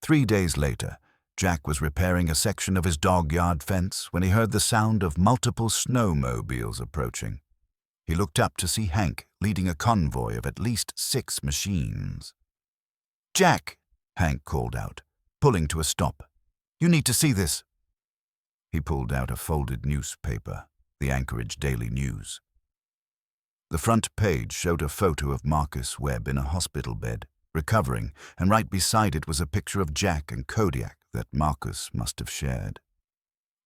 3 days later, Jack was repairing a section of his dog yard fence when he heard the sound of multiple snowmobiles approaching. He looked up to see Hank leading a convoy of at least 6 machines. "Jack," Hank called out, pulling to a stop. "You need to see this." He pulled out a folded newspaper, the Anchorage Daily News. The front page showed a photo of Marcus Webb in a hospital bed, recovering, and right beside it was a picture of Jack and Kodiak that Marcus must have shared.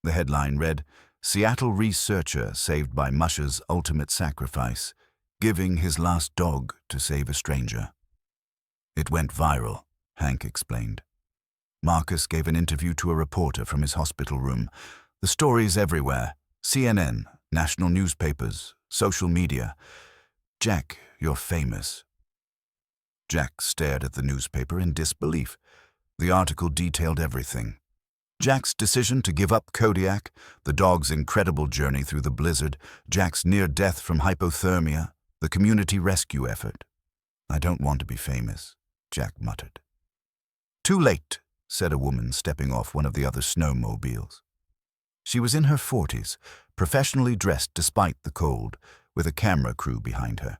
The headline read, "Seattle researcher saved by Musher's ultimate sacrifice, giving his last dog to save a stranger." It went viral, Hank explained. Marcus gave an interview to a reporter from his hospital room. The stories everywhere, CNN, national newspapers, social media. "Jack, you're famous." Jack stared at the newspaper in disbelief. The article detailed everything. Jack's decision to give up Kodiak, the dog's incredible journey through the blizzard, Jack's near death from hypothermia, the community rescue effort. "I don't want to be famous," Jack muttered. "Too late," said a woman stepping off one of the other snowmobiles. She was in her 40s, professionally dressed despite the cold, with a camera crew behind her.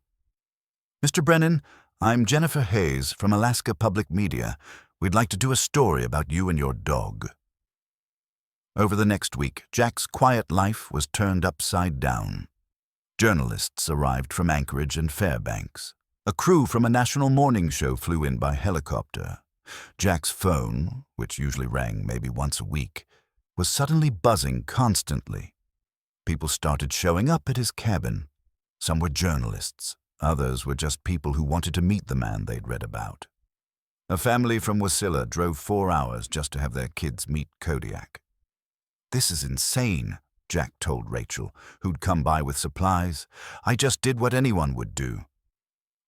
"Mr. Brennan, I'm Jennifer Hayes from Alaska Public Media. We'd like to do a story about you and your dog. Over the next week, Jack's quiet life was turned upside down. Journalists arrived from Anchorage and Fairbanks. A crew from a national morning show flew in by helicopter. Jack's phone, which usually rang maybe once a week, was suddenly buzzing constantly. People started showing up at his cabin. Some were journalists. Others were just people who wanted to meet the man they'd read about. A family from Wasilla drove 4 hours just to have their kids meet Kodiak. "This is insane," Jack told Rachel, who'd come by with supplies. "I just did what anyone would do."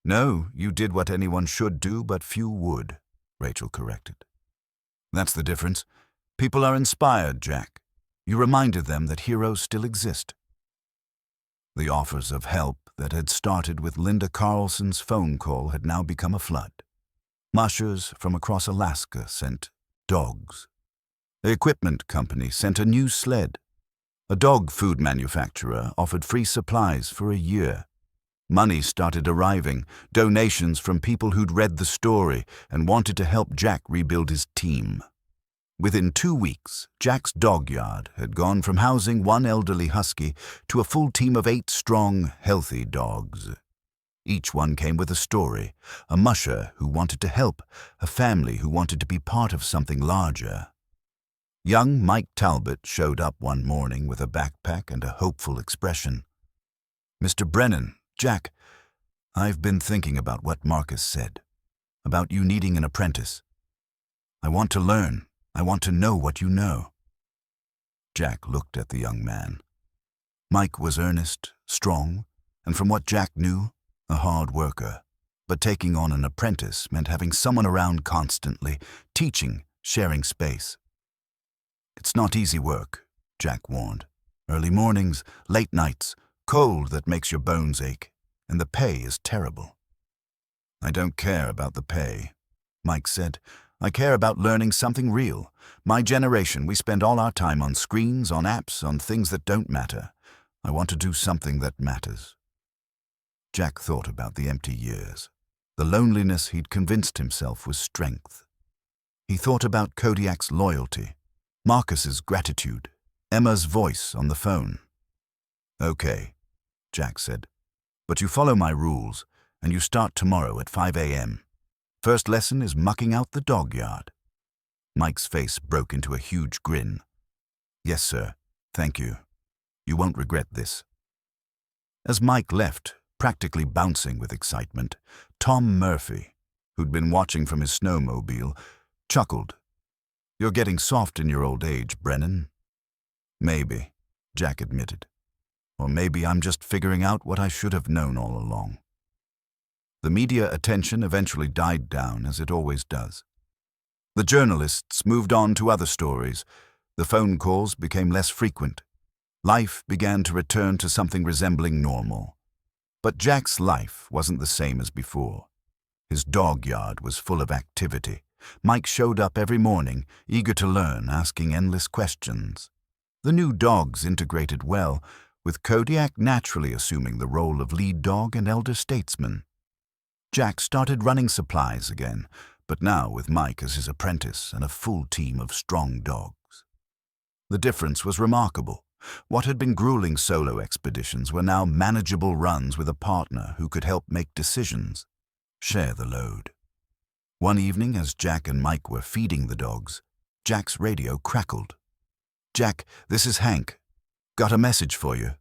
"No, you did what anyone should do, but few would," Rachel corrected. "That's the difference. People are inspired, Jack. You reminded them that heroes still exist." The offers of help that had started with Linda Carlson's phone call had now become a flood. Mushers from across Alaska sent dogs. The equipment company sent a new sled. A dog food manufacturer offered free supplies for a year. Money started arriving, donations from people who'd read the story and wanted to help Jack rebuild his team. Within 2 weeks, Jack's dog yard had gone from housing one elderly husky to a full team of 8 strong, healthy dogs. Each one came with a story, a musher who wanted to help, a family who wanted to be part of something larger. Young Mike Talbot showed up one morning with a backpack and a hopeful expression. "Mr. Brennan, Jack, I've been thinking about what Marcus said, about you needing an apprentice. I want to learn. I want to know what you know." Jack looked at the young man. Mike was earnest, strong, and from what Jack knew, a hard worker. But taking on an apprentice meant having someone around constantly, teaching, sharing space. "It's not easy work," Jack warned. "Early mornings, late nights, cold that makes your bones ache, and the pay is terrible." "I don't care about the pay," Mike said. "I care about learning something real. My generation, we spend all our time on screens, on apps, on things that don't matter. I want to do something that matters." Jack thought about the empty years, the loneliness he'd convinced himself was strength. He thought about Kodiak's loyalty, Marcus's gratitude, Emma's voice on the phone. "Okay," Jack said, "but you follow my rules, and you start tomorrow at 5 a.m. First lesson is mucking out the dog yard." Mike's face broke into a huge grin. "Yes, sir. Thank you. You won't regret this." As Mike left, practically bouncing with excitement, Tom Murphy, who'd been watching from his snowmobile, chuckled. "You're getting soft in your old age, Brennan." "Maybe," Jack admitted. "Or maybe I'm just figuring out what I should have known all along." The media attention eventually died down, as it always does. The journalists moved on to other stories. The phone calls became less frequent. Life began to return to something resembling normal. But Jack's life wasn't the same as before. His dog yard was full of activity. Mike showed up every morning, eager to learn, asking endless questions. The new dogs integrated well, with Kodiak naturally assuming the role of lead dog and elder statesman. Jack started running supplies again, but now with Mike as his apprentice and a full team of strong dogs. The difference was remarkable. What had been grueling solo expeditions were now manageable runs with a partner who could help make decisions, share the load. One evening, as Jack and Mike were feeding the dogs, Jack's radio crackled. "Jack, this is Hank. Got a message for you.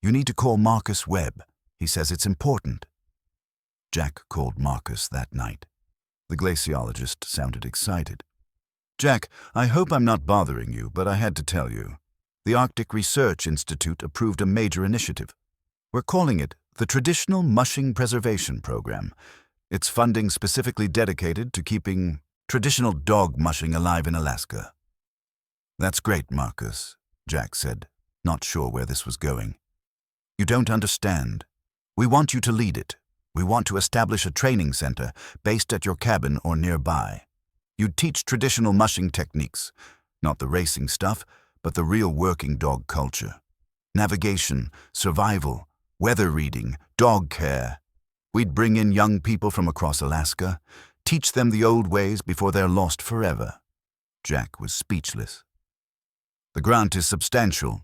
You need to call Marcus Webb. He says it's important." Jack called Marcus that night. The glaciologist sounded excited. "Jack, I hope I'm not bothering you, but I had to tell you. The Arctic Research Institute approved a major initiative. We're calling it the Traditional Mushing Preservation Program. It's funding specifically dedicated to keeping traditional dog mushing alive in Alaska." "That's great, Marcus," Jack said, not sure where this was going. "You don't understand. We want you to lead it. We want to establish a training center based at your cabin or nearby. You'd teach traditional mushing techniques, not the racing stuff, but the real working dog culture. Navigation, survival, weather reading, dog care. We'd bring in young people from across Alaska, teach them the old ways before they're lost forever. Jack was speechless. The grant is substantial,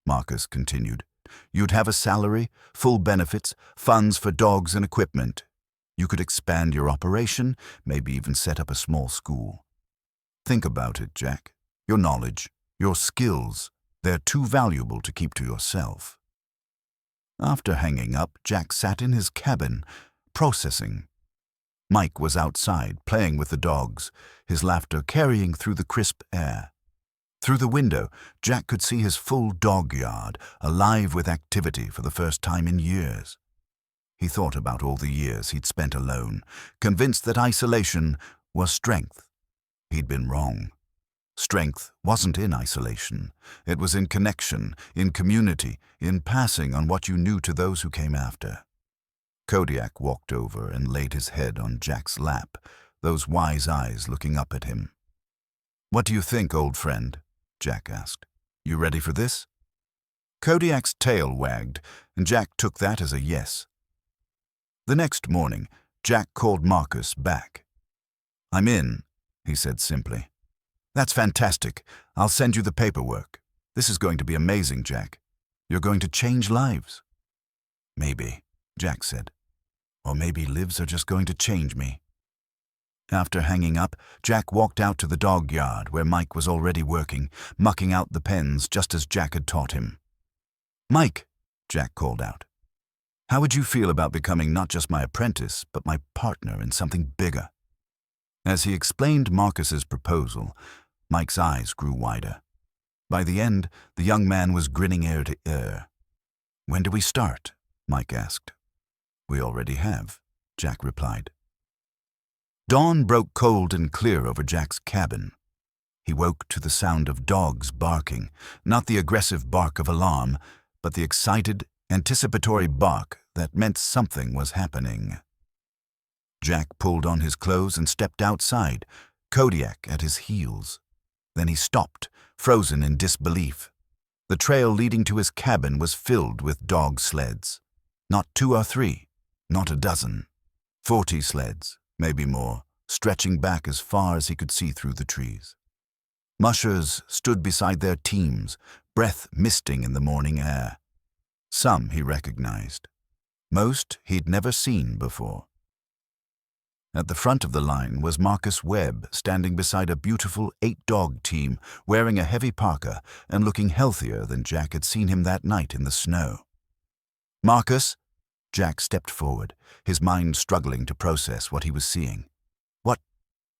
Marcus continued. You'd have a salary, full benefits, funds for dogs and equipment. You could expand your operation, maybe even set up a small school. Think about it, Jack. Your knowledge, your skills, they're too valuable to keep to yourself. After hanging up, Jack sat in his cabin, processing. Mike was outside, playing with the dogs, his laughter carrying through the crisp air. Through the window, Jack could see his full dog yard, alive with activity for the first time in years. He thought about all the years he'd spent alone, convinced that isolation was strength. He'd been wrong. Strength wasn't in isolation. It was in connection, in community, in passing on what you knew to those who came after. Kodiak walked over and laid his head on Jack's lap, those wise eyes looking up at him. "What do you think, old friend?" Jack asked. "You ready for this?" Kodiak's tail wagged, and Jack took that as a yes. The next morning, Jack called Marcus back. "I'm in," he said simply. "That's fantastic. I'll send you the paperwork. This is going to be amazing, Jack. You're going to change lives." "Maybe," Jack said. "Or maybe lives are just going to change me." After hanging up, Jack walked out to the dog yard where Mike was already working, mucking out the pens just as Jack had taught him. "Mike," Jack called out, "how would you feel about becoming not just my apprentice, but my partner in something bigger?" As he explained Marcus's proposal, Mike's eyes grew wider. By the end, the young man was grinning ear to ear. "When do we start?" Mike asked. "We already have," Jack replied. Dawn broke cold and clear over Jack's cabin. He woke to the sound of dogs barking, not the aggressive bark of alarm, but the excited, anticipatory bark that meant something was happening. Jack pulled on his clothes and stepped outside, Kodiak at his heels. Then he stopped, frozen in disbelief. The trail leading to his cabin was filled with dog sleds. Not 2 or 3, not a dozen. 40 sleds, maybe more, stretching back as far as he could see through the trees. Mushers stood beside their teams, breath misting in the morning air. Some he recognized. Most he'd never seen before. At the front of the line was Marcus Webb, standing beside a beautiful 8-dog team, wearing a heavy parka and looking healthier than Jack had seen him that night in the snow. "Marcus?" Jack stepped forward, his mind struggling to process what he was seeing.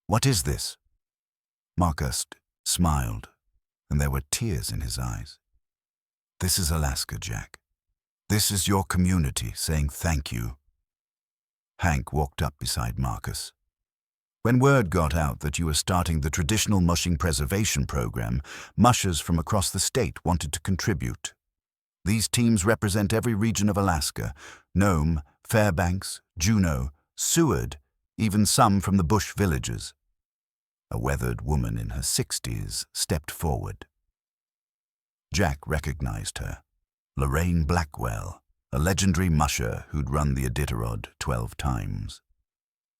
What is this?" Marcus smiled, and there were tears in his eyes. "This is Alaska, Jack. This is your community saying thank you." Hank walked up beside Marcus. "When word got out that you were starting the traditional mushing preservation program, mushers from across the state wanted to contribute. These teams represent every region of Alaska: Nome, Fairbanks, Juneau, Seward, even some from the bush villages." A weathered woman in her 60s stepped forward. Jack recognized her. Lorraine Blackwell, a legendary musher who'd run the Iditarod 12 times.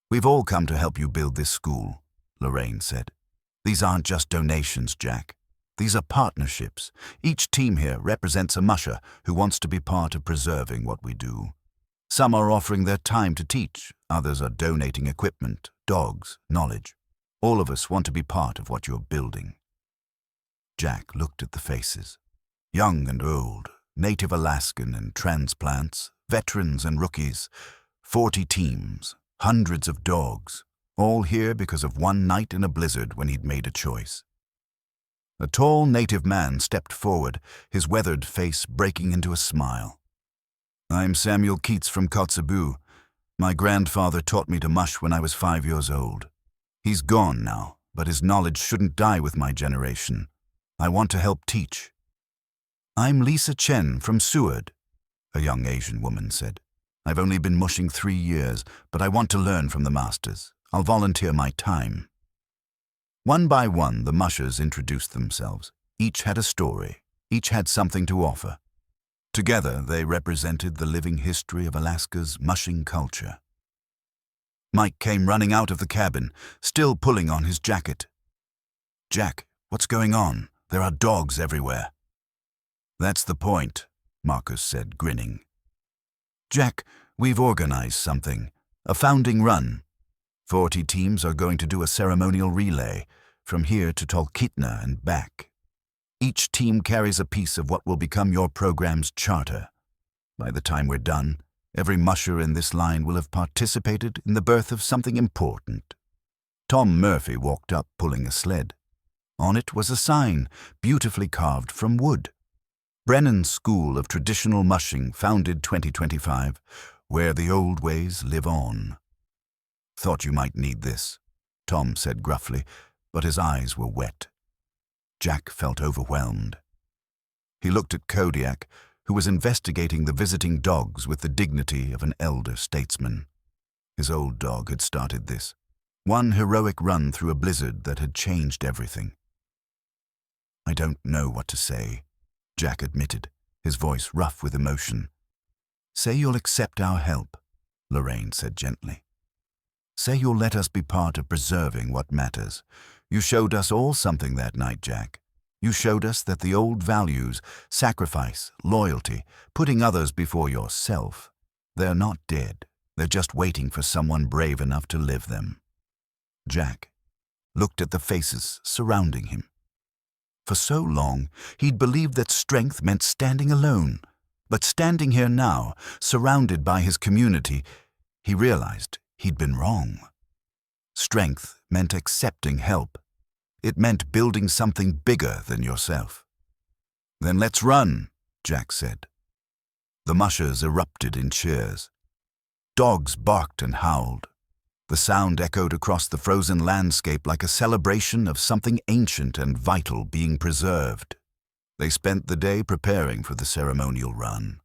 "We've all come to help you build this school," Lorraine said. "These aren't just donations, Jack. These are partnerships. Each team here represents a musher who wants to be part of preserving what we do. Some are offering their time to teach, others are donating equipment, dogs, knowledge. All of us want to be part of what you're building." Jack looked at the faces. Young and old, native Alaskan and transplants, veterans and rookies, 40 teams, hundreds of dogs, all here because of one night in a blizzard when he'd made a choice. A tall native man stepped forward, his weathered face breaking into a smile. "I'm Samuel Keats from Kotzebue. My grandfather taught me to mush when I was 5 years old. He's gone now, but his knowledge shouldn't die with my generation. I want to help teach." "I'm Lisa Chen from Seward," a young Asian woman said. "I've only been mushing 3 years, but I want to learn from the masters. I'll volunteer my time." One by one, the mushers introduced themselves. Each had a story. Each had something to offer. Together, they represented the living history of Alaska's mushing culture. Mike came running out of the cabin, still pulling on his jacket. "Jack, what's going on? There are dogs everywhere." "That's the point," Marcus said, grinning. "Jack, we've organized something. A founding run. 40 teams are going to do a ceremonial relay from here to Talkeetna and back. Each team carries a piece of what will become your program's charter. By the time we're done, every musher in this line will have participated in the birth of something important." Tom Murphy walked up, pulling a sled. On it was a sign, beautifully carved from wood. Brennan's School of Traditional Mushing, founded 2025, where the old ways live on. "Thought you might need this," Tom said gruffly, but his eyes were wet. Jack felt overwhelmed. He looked at Kodiak, who was investigating the visiting dogs with the dignity of an elder statesman. His old dog had started this, one heroic run through a blizzard that had changed everything. "I don't know what to say," Jack admitted, his voice rough with emotion. "Say you'll accept our help," Lorraine said gently. "Say you'll let us be part of preserving what matters. You showed us all something that night, Jack. You showed us that the old values, sacrifice, loyalty, putting others before yourself, they're not dead. They're just waiting for someone brave enough to live them." Jack looked at the faces surrounding him. For so long, he'd believed that strength meant standing alone. But standing here now, surrounded by his community, he realized he'd been wrong. Strength meant accepting help. It meant building something bigger than yourself. "Then let's run," Jack said. The mushers erupted in cheers. Dogs barked and howled. The sound echoed across the frozen landscape like a celebration of something ancient and vital being preserved. They spent the day preparing for the ceremonial run.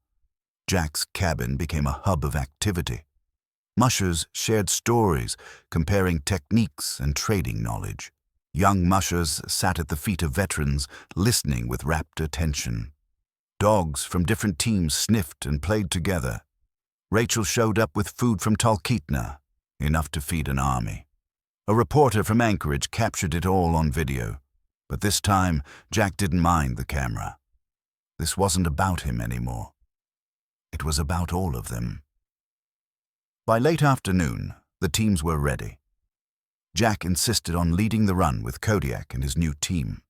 Jack's cabin became a hub of activity. Mushers shared stories, comparing techniques and trading knowledge. Young mushers sat at the feet of veterans, listening with rapt attention. Dogs from different teams sniffed and played together. Rachel showed up with food from Talkeetna, enough to feed an army. A reporter from Anchorage captured it all on video. But this time, Jack didn't mind the camera. This wasn't about him anymore. It was about all of them. By late afternoon, the teams were ready. Jack insisted on leading the run with Kodiak and his new team.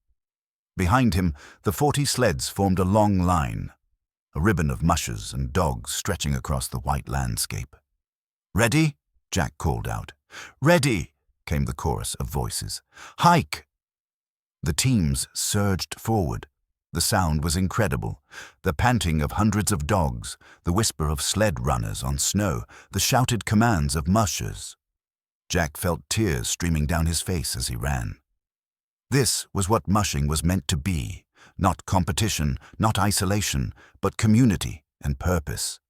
Behind him, the 40 sleds formed a long line, a ribbon of mushers and dogs stretching across the white landscape. "Ready?" Jack called out. "Ready!" came the chorus of voices. "Hike!" The teams surged forward. The sound was incredible. The panting of hundreds of dogs, the whisper of sled runners on snow, the shouted commands of mushers. Jack felt tears streaming down his face as he ran. This was what mushing was meant to be. Not competition, not isolation, but community and purpose.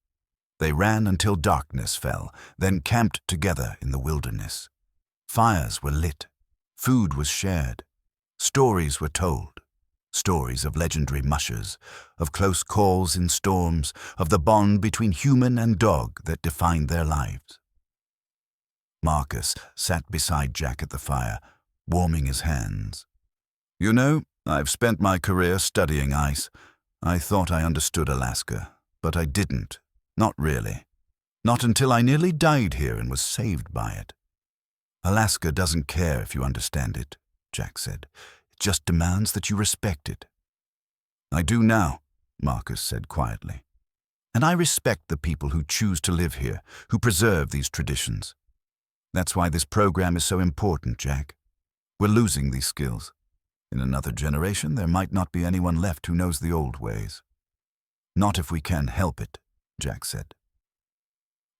They ran until darkness fell, then camped together in the wilderness. Fires were lit. Food was shared. Stories were told. Stories of legendary mushers, of close calls in storms, of the bond between human and dog that defined their lives. Marcus sat beside Jack at the fire, warming his hands. "You know, I've spent my career studying ice. I thought I understood Alaska, but I didn't. Not really. Not until I nearly died here and was saved by it. Alaska doesn't care if you understand it," Jack said. "It just demands that you respect it." "I do now," Marcus said quietly. "And I respect the people who choose to live here, who preserve these traditions. That's why this program is so important, Jack. We're losing these skills. In another generation, there might not be anyone left who knows the old ways." "Not if we can help it," Jack said.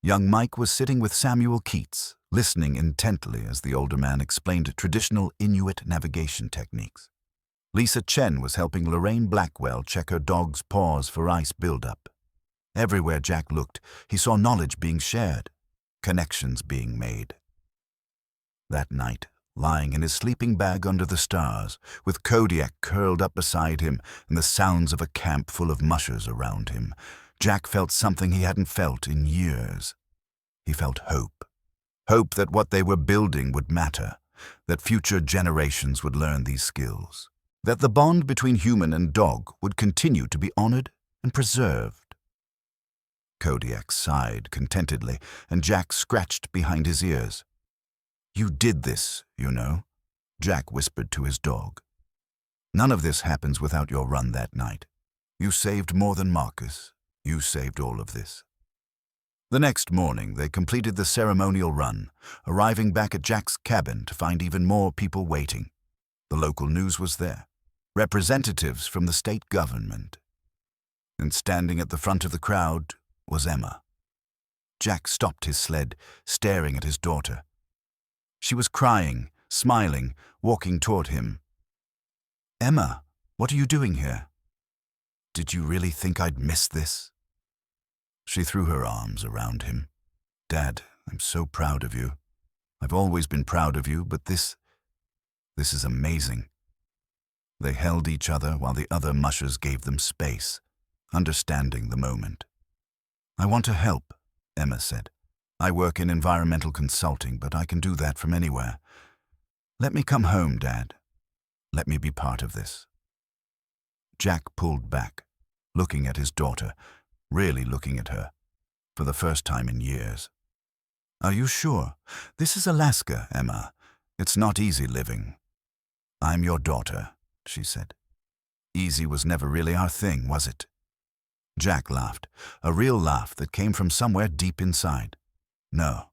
Young Mike was sitting with Samuel Keats, listening intently as the older man explained traditional Inuit navigation techniques. Lisa Chen was helping Lorraine Blackwell check her dog's paws for ice buildup. Everywhere Jack looked, he saw knowledge being shared, connections being made. That night, lying in his sleeping bag under the stars, with Kodiak curled up beside him and the sounds of a camp full of mushers around him, Jack felt something he hadn't felt in years. He felt hope. Hope that what they were building would matter, that future generations would learn these skills, that the bond between human and dog would continue to be honored and preserved. Kodiak sighed contentedly, and Jack scratched behind his ears. "You did this, you know," Jack whispered to his dog. "None of this happens without your run that night. You saved more than Marcus. You saved all of this." The next morning, they completed the ceremonial run, arriving back at Jack's cabin to find even more people waiting. The local news was there, representatives from the state government. And standing at the front of the crowd was Emma. Jack stopped his sled, staring at his daughter. She was crying, smiling, walking toward him. "Emma, what are you doing here? Did you really think I'd miss this?" She threw her arms around him. "Dad, I'm so proud of you. I've always been proud of you, but this is amazing." They held each other while the other mushers gave them space, understanding the moment. "I want to help," Emma said. "I work in environmental consulting, but I can do that from anywhere. Let me come home, Dad. Let me be part of this." Jack pulled back, looking at his daughter, really looking at her, for the first time in years. "Are you sure? This is Alaska, Emma. It's not easy living." "I'm your daughter," she said. "Easy was never really our thing, was it?" Jack laughed, a real laugh that came from somewhere deep inside. No,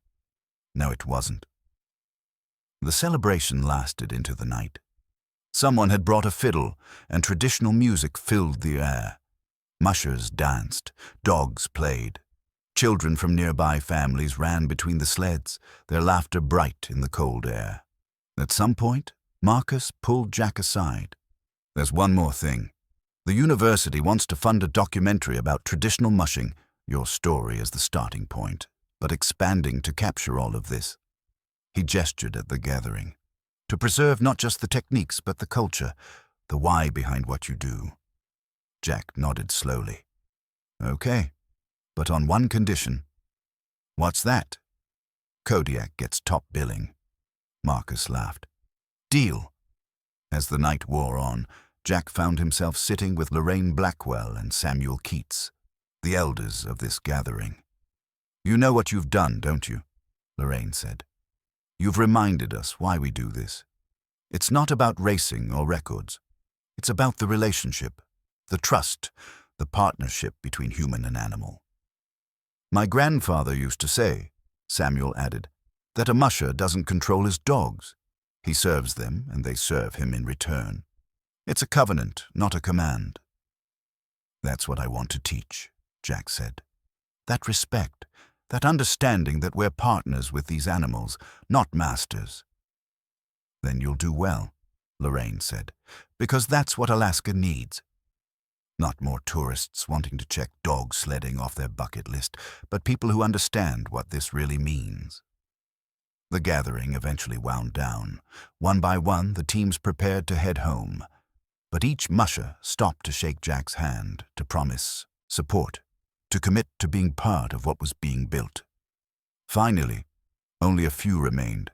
it wasn't. The celebration lasted into the night. Someone had brought a fiddle, and traditional music filled the air. Mushers danced, dogs played. Children from nearby families ran between the sleds, their laughter bright in the cold air. At some point, Marcus pulled Jack aside. "There's one more thing. The university wants to fund a documentary about traditional mushing, your story as the starting point, but expanding to capture all of this." He gestured at the gathering. "To preserve not just the techniques, but the culture, the why behind what you do." Jack nodded slowly. "Okay, but on one condition." "What's that?" "Kodiak gets top billing." Marcus laughed. "Deal." As the night wore on, Jack found himself sitting with Lorraine Blackwell and Samuel Keats, the elders of this gathering. "You know what you've done, don't you?" Lorraine said. "You've reminded us why we do this. It's not about racing or records. It's about the relationship, the trust, the partnership between human and animal. My grandfather used to say," Samuel added, "that a musher doesn't control his dogs. He serves them, and they serve him in return. It's a covenant, not a command." "That's what I want to teach," Jack said. "That respect, that understanding that we're partners with these animals, not masters." "Then you'll do well," Lorraine said, "because that's what Alaska needs. Not more tourists wanting to check dog sledding off their bucket list, but people who understand what this really means." The gathering eventually wound down. One by one, the teams prepared to head home. But each musher stopped to shake Jack's hand, to promise support, to commit to being part of what was being built. Finally, only a few remained: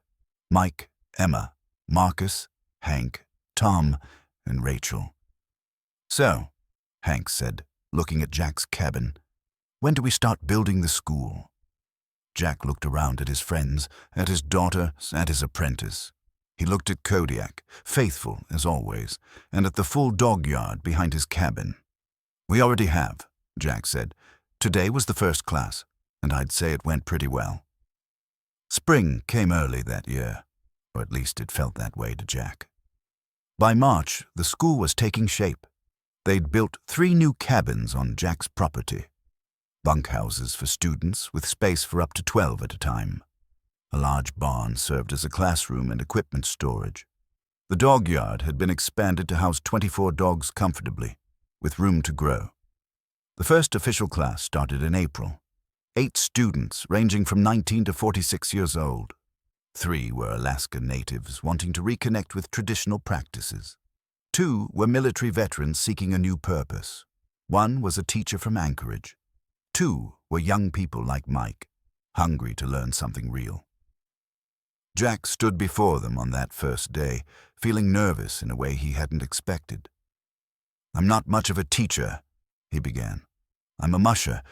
Mike, Emma, Marcus, Hank, Tom, and Rachel. "So," Hank said, looking at Jack's cabin, "when do we start building the school?" Jack looked around at his friends, at his daughter, at his apprentice. He looked at Kodiak, faithful as always, and at the full dog yard behind his cabin. "We already have," Jack said. "Today was the first class, and I'd say it went pretty well." Spring came early that year, or at least it felt that way to Jack. By March, the school was taking shape. They'd built 3 new cabins on Jack's property. Bunkhouses for students with space for up to 12 at a time. A large barn served as a classroom and equipment storage. The dog yard had been expanded to house 24 dogs comfortably, with room to grow. The first official class started in April. 8 students ranging from 19 to 46 years old. 3 were Alaska natives wanting to reconnect with traditional practices. 2 were military veterans seeking a new purpose. 1 was a teacher from Anchorage. 2 were young people like Mike, hungry to learn something real. Jack stood before them on that first day, feeling nervous in a way he hadn't expected. "I'm not much of a teacher," he began. "I'm a musher,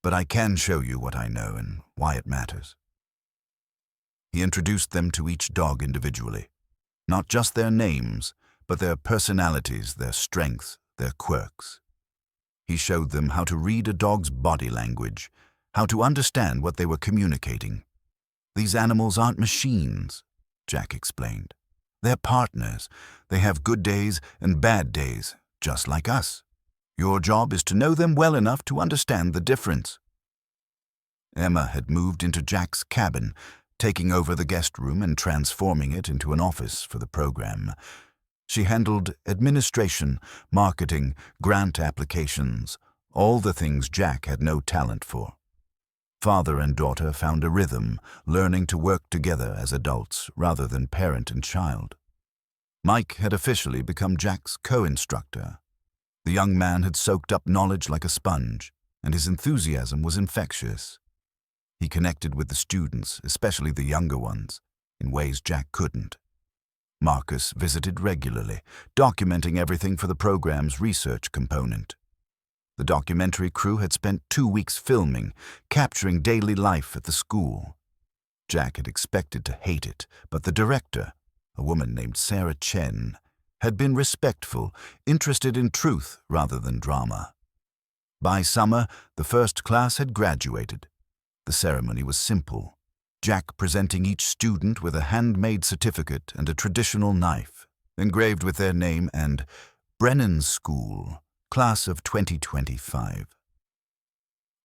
but I can show you what I know and why it matters." He introduced them to each dog individually, not just their names, but their personalities, their strengths, their quirks. He showed them how to read a dog's body language, how to understand what they were communicating. "These animals aren't machines," Jack explained. "They're partners. They have good days and bad days, just like us. Your job is to know them well enough to understand the difference." Emma had moved into Jack's cabin, taking over the guest room and transforming it into an office for the program. She handled administration, marketing, grant applications, all the things Jack had no talent for. Father and daughter found a rhythm, learning to work together as adults rather than parent and child. Mike had officially become Jack's co-instructor. The young man had soaked up knowledge like a sponge, and his enthusiasm was infectious. He connected with the students, especially the younger ones, in ways Jack couldn't. Marcus visited regularly, documenting everything for the program's research component. The documentary crew had spent 2 weeks filming, capturing daily life at the school. Jack had expected to hate it, but the director, a woman named Sarah Chen, had been respectful, interested in truth rather than drama. By summer, the first class had graduated. The ceremony was simple, Jack presenting each student with a handmade certificate and a traditional knife, engraved with their name and Brennan School, Class of 2025.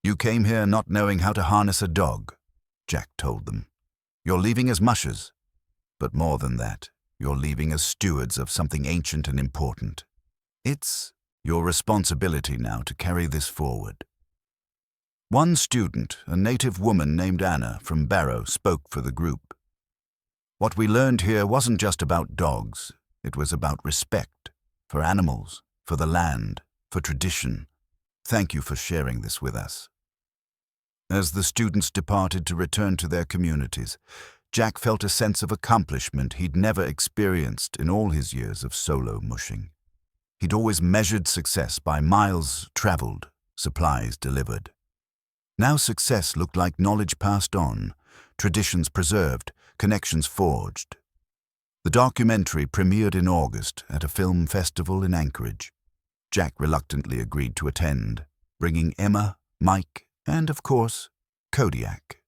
"You came here not knowing how to harness a dog," Jack told them. "You're leaving as mushers. But more than that, you're leaving as stewards of something ancient and important. It's your responsibility now to carry this forward." One student, a native woman named Anna from Barrow, spoke for the group. "What we learned here wasn't just about dogs. It was about respect, for animals, for the land, for tradition. Thank you for sharing this with us." As the students departed to return to their communities, Jack felt a sense of accomplishment he'd never experienced in all his years of solo mushing. He'd always measured success by miles traveled, supplies delivered. Now success looked like knowledge passed on, traditions preserved, connections forged. The documentary premiered in August at a film festival in Anchorage. Jack reluctantly agreed to attend, bringing Emma, Mike, and, of course, Kodiak.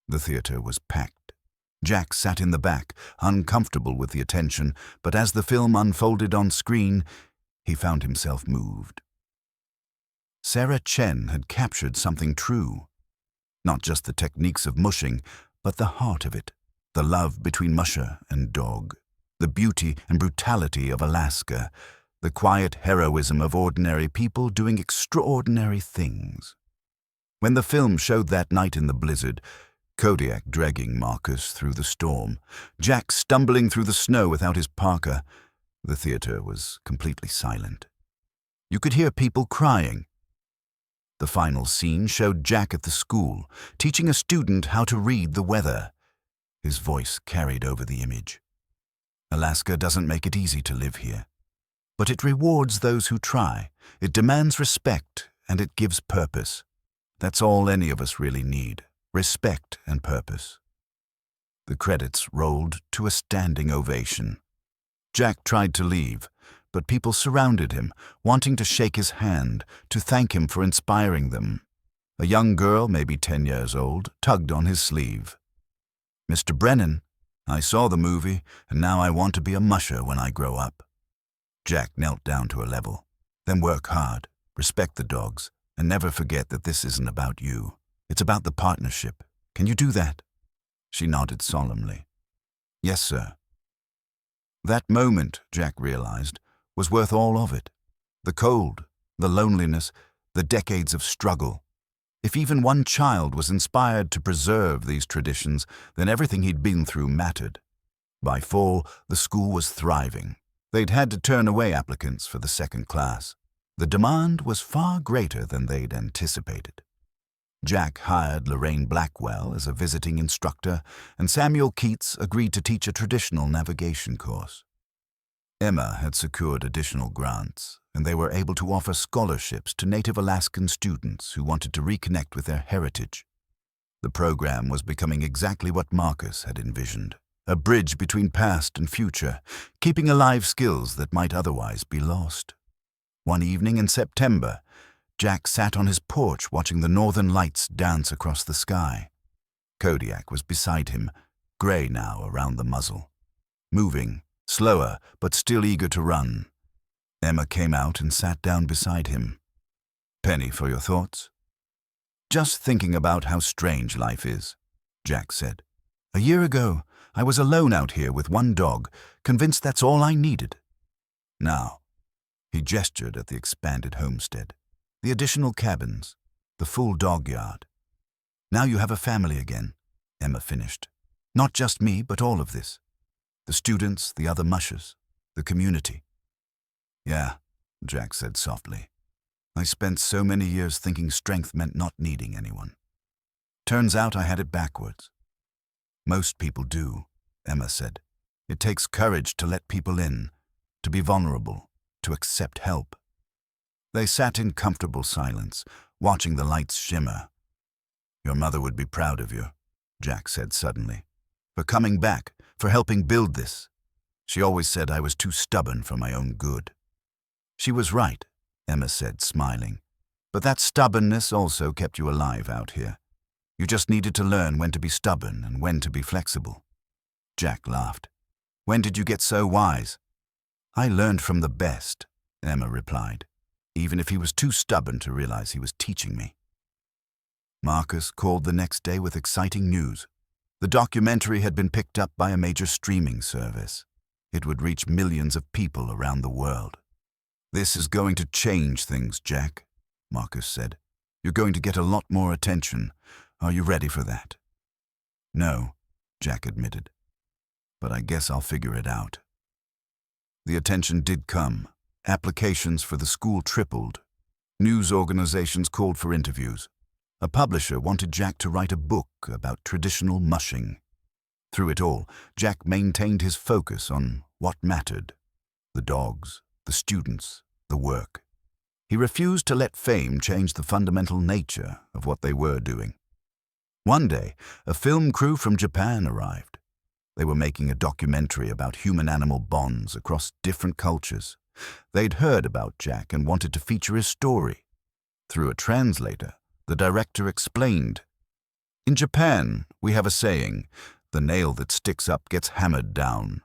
The theater was packed. Jack sat in the back, uncomfortable with the attention, but as the film unfolded on screen, he found himself moved. Sarah Chen had captured something true. Not just the techniques of mushing, but the heart of it, the love between musher and dog, the beauty and brutality of Alaska, the quiet heroism of ordinary people doing extraordinary things. When the film showed that night in the blizzard, Kodiak dragging Marcus through the storm, Jack stumbling through the snow without his parka, the theater was completely silent. You could hear people crying. The final scene showed Jack at the school, teaching a student how to read the weather. His voice carried over the image. Alaska doesn't make it easy to live here, but it rewards those who try. It demands respect, and it gives purpose. That's all any of us really need, respect and purpose. The credits rolled to a standing ovation. Jack tried to leave, but people surrounded him, wanting to shake his hand, to thank him for inspiring them. A young girl, maybe 10 years old, tugged on his sleeve. "Mr. Brennan, I saw the movie, and now I want to be a musher when I grow up." Jack knelt down to a level. "Then work hard, respect the dogs, and never forget that this isn't about you. It's about the partnership. Can you do that?" She nodded solemnly. "Yes, sir." That moment, Jack realized, was worth all of it. The cold, the loneliness, the decades of struggle. If even one child was inspired to preserve these traditions, then everything he'd been through mattered. By fall, the school was thriving. They'd had to turn away applicants for the second class. The demand was far greater than they'd anticipated. Jack hired Lorraine Blackwell as a visiting instructor, and Samuel Keats agreed to teach a traditional navigation course. Emma had secured additional grants, and they were able to offer scholarships to native Alaskan students who wanted to reconnect with their heritage. The program was becoming exactly what Marcus had envisioned, a bridge between past and future, keeping alive skills that might otherwise be lost. One evening in September, Jack sat on his porch watching the northern lights dance across the sky. Kodiak was beside him, gray now around the muzzle. Moving, slower, but still eager to run. Emma came out and sat down beside him. "Penny for your thoughts?" "Just thinking about how strange life is," Jack said. "A year ago, I was alone out here with one dog, convinced that's all I needed. Now," he gestured at the expanded homestead, the additional cabins, the full dog yard. "Now you have a family again," Emma finished. "Not just me, but all of this. The students, the other mushers, the community." "Yeah," Jack said softly. "I spent so many years thinking strength meant not needing anyone. Turns out I had it backwards." "Most people do," Emma said. "It takes courage to let people in, to be vulnerable, to accept help." They sat in comfortable silence, watching the lights shimmer. "Your mother would be proud of you," Jack said suddenly, "for coming back, for helping build this. She always said I was too stubborn for my own good." "She was right," Emma said, smiling. "But that stubbornness also kept you alive out here. You just needed to learn when to be stubborn and when to be flexible." Jack laughed. "When did you get so wise?" "I learned from the best," Emma replied, "even if he was too stubborn to realize he was teaching me." Marcus called the next day with exciting news. The documentary had been picked up by a major streaming service. It would reach millions of people around the world. "This is going to change things, Jack," Marcus said. "You're going to get a lot more attention. Are you ready for that?" "No," Jack admitted. "But I guess I'll figure it out." The attention did come. Applications for the school tripled. News organizations called for interviews. A publisher wanted Jack to write a book about traditional mushing. Through it all, Jack maintained his focus on what mattered: the dogs, the students, the work. He refused to let fame change the fundamental nature of what they were doing. One day, a film crew from Japan arrived. They were making a documentary about human-animal bonds across different cultures. They'd heard about Jack and wanted to feature his story. Through a translator, the director explained, "In Japan, we have a saying, 'The nail that sticks up gets hammered down.'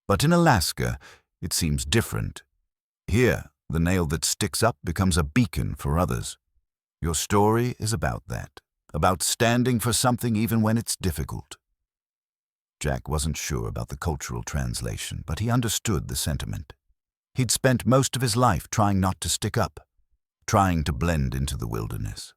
But in Alaska, it seems different. Here, the nail that sticks up becomes a beacon for others. Your story is about that, about standing for something even when it's difficult." Jack wasn't sure about the cultural translation, but he understood the sentiment. He'd spent most of his life trying not to stick up, trying to blend into the wilderness.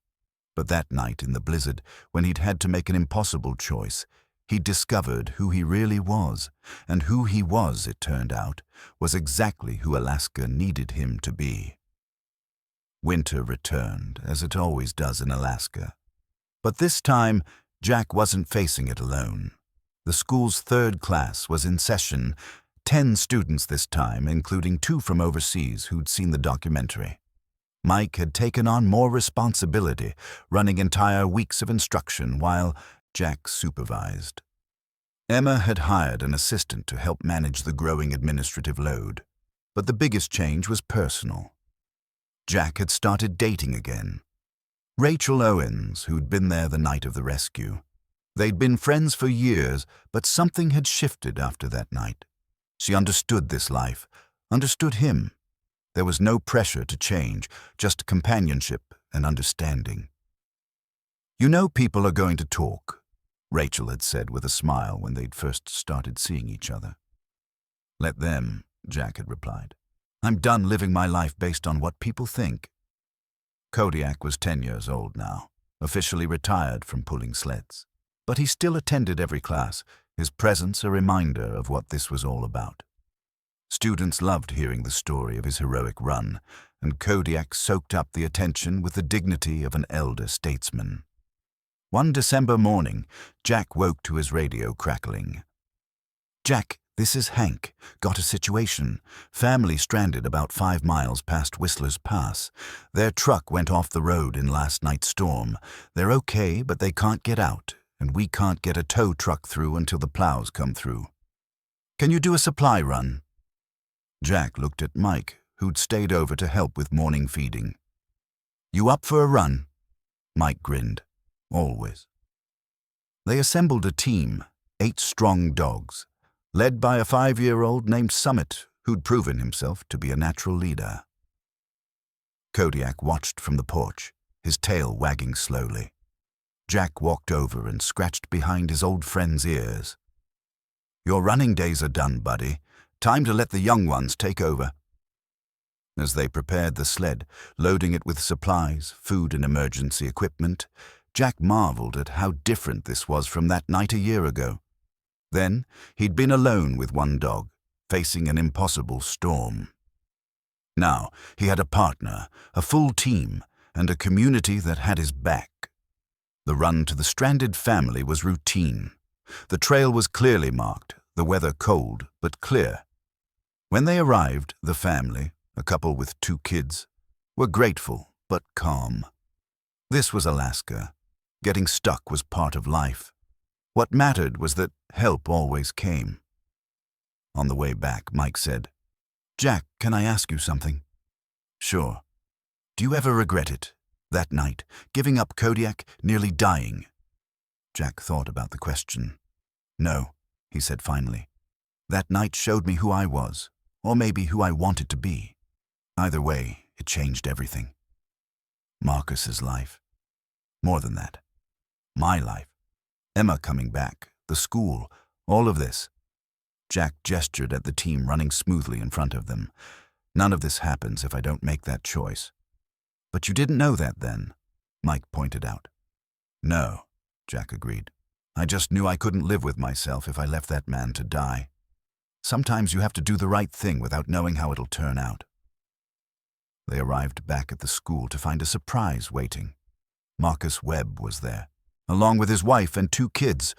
But that night in the blizzard, when he'd had to make an impossible choice, he'd discovered who he really was, and who he was, it turned out, was exactly who Alaska needed him to be. Winter returned, as it always does in Alaska. But this time, Jack wasn't facing it alone. The school's third class was in session, 10 students this time, including 2 from overseas who'd seen the documentary. Mike had taken on more responsibility, running entire weeks of instruction while Jack supervised. Emma had hired an assistant to help manage the growing administrative load. But the biggest change was personal. Jack had started dating again. Rachel Owens, who'd been there the night of the rescue. They'd been friends for years, but something had shifted after that night. She understood this life, understood him. There was no pressure to change, just companionship and understanding. "You know people are going to talk," Rachel had said with a smile when they'd first started seeing each other. "Let them," Jack had replied. "I'm done living my life based on what people think." Kodiak was 10 years old now, officially retired from pulling sleds. But he still attended every class, his presence a reminder of what this was all about. Students loved hearing the story of his heroic run, and Kodiak soaked up the attention with the dignity of an elder statesman. One December morning, Jack woke to his radio crackling. "Jack, this is Hank. Got a situation. Family stranded about 5 miles past Whistler's Pass. Their truck went off the road in last night's storm. They're okay, but they can't get out, and we can't get a tow truck through until the plows come through. Can you do a supply run?" Jack looked at Mike, who'd stayed over to help with morning feeding. "You up for a run?" Mike grinned. "Always." They assembled a team, 8 strong dogs, led by a 5-year-old named Summit, who'd proven himself to be a natural leader. Kodiak watched from the porch, his tail wagging slowly. Jack walked over and scratched behind his old friend's ears. "Your running days are done, buddy. Time to let the young ones take over." As they prepared the sled, loading it with supplies, food and emergency equipment, Jack marveled at how different this was from that night a year ago. Then he'd been alone with one dog, facing an impossible storm. Now he had a partner, a full team, and a community that had his back. The run to the stranded family was routine. The trail was clearly marked, the weather cold but clear. When they arrived, the family, a couple with 2 kids, were grateful but calm. This was Alaska. Getting stuck was part of life. What mattered was that help always came. On the way back, Mike said, "Jack, can I ask you something?" "Sure." "Do you ever regret it? That night, giving up Kodiak, nearly dying?" Jack thought about the question. "No," he said finally. "That night showed me who I was, or maybe who I wanted to be. Either way, it changed everything. Marcus's life. More than that. My life. Emma coming back, the school, all of this." Jack gestured at the team running smoothly in front of them. "None of this happens if I don't make that choice." "But you didn't know that then," Mike pointed out. "No," Jack agreed. "I just knew I couldn't live with myself if I left that man to die. Sometimes you have to do the right thing without knowing how it'll turn out." They arrived back at the school to find a surprise waiting. Marcus Webb was there, along with his wife and 2 kids,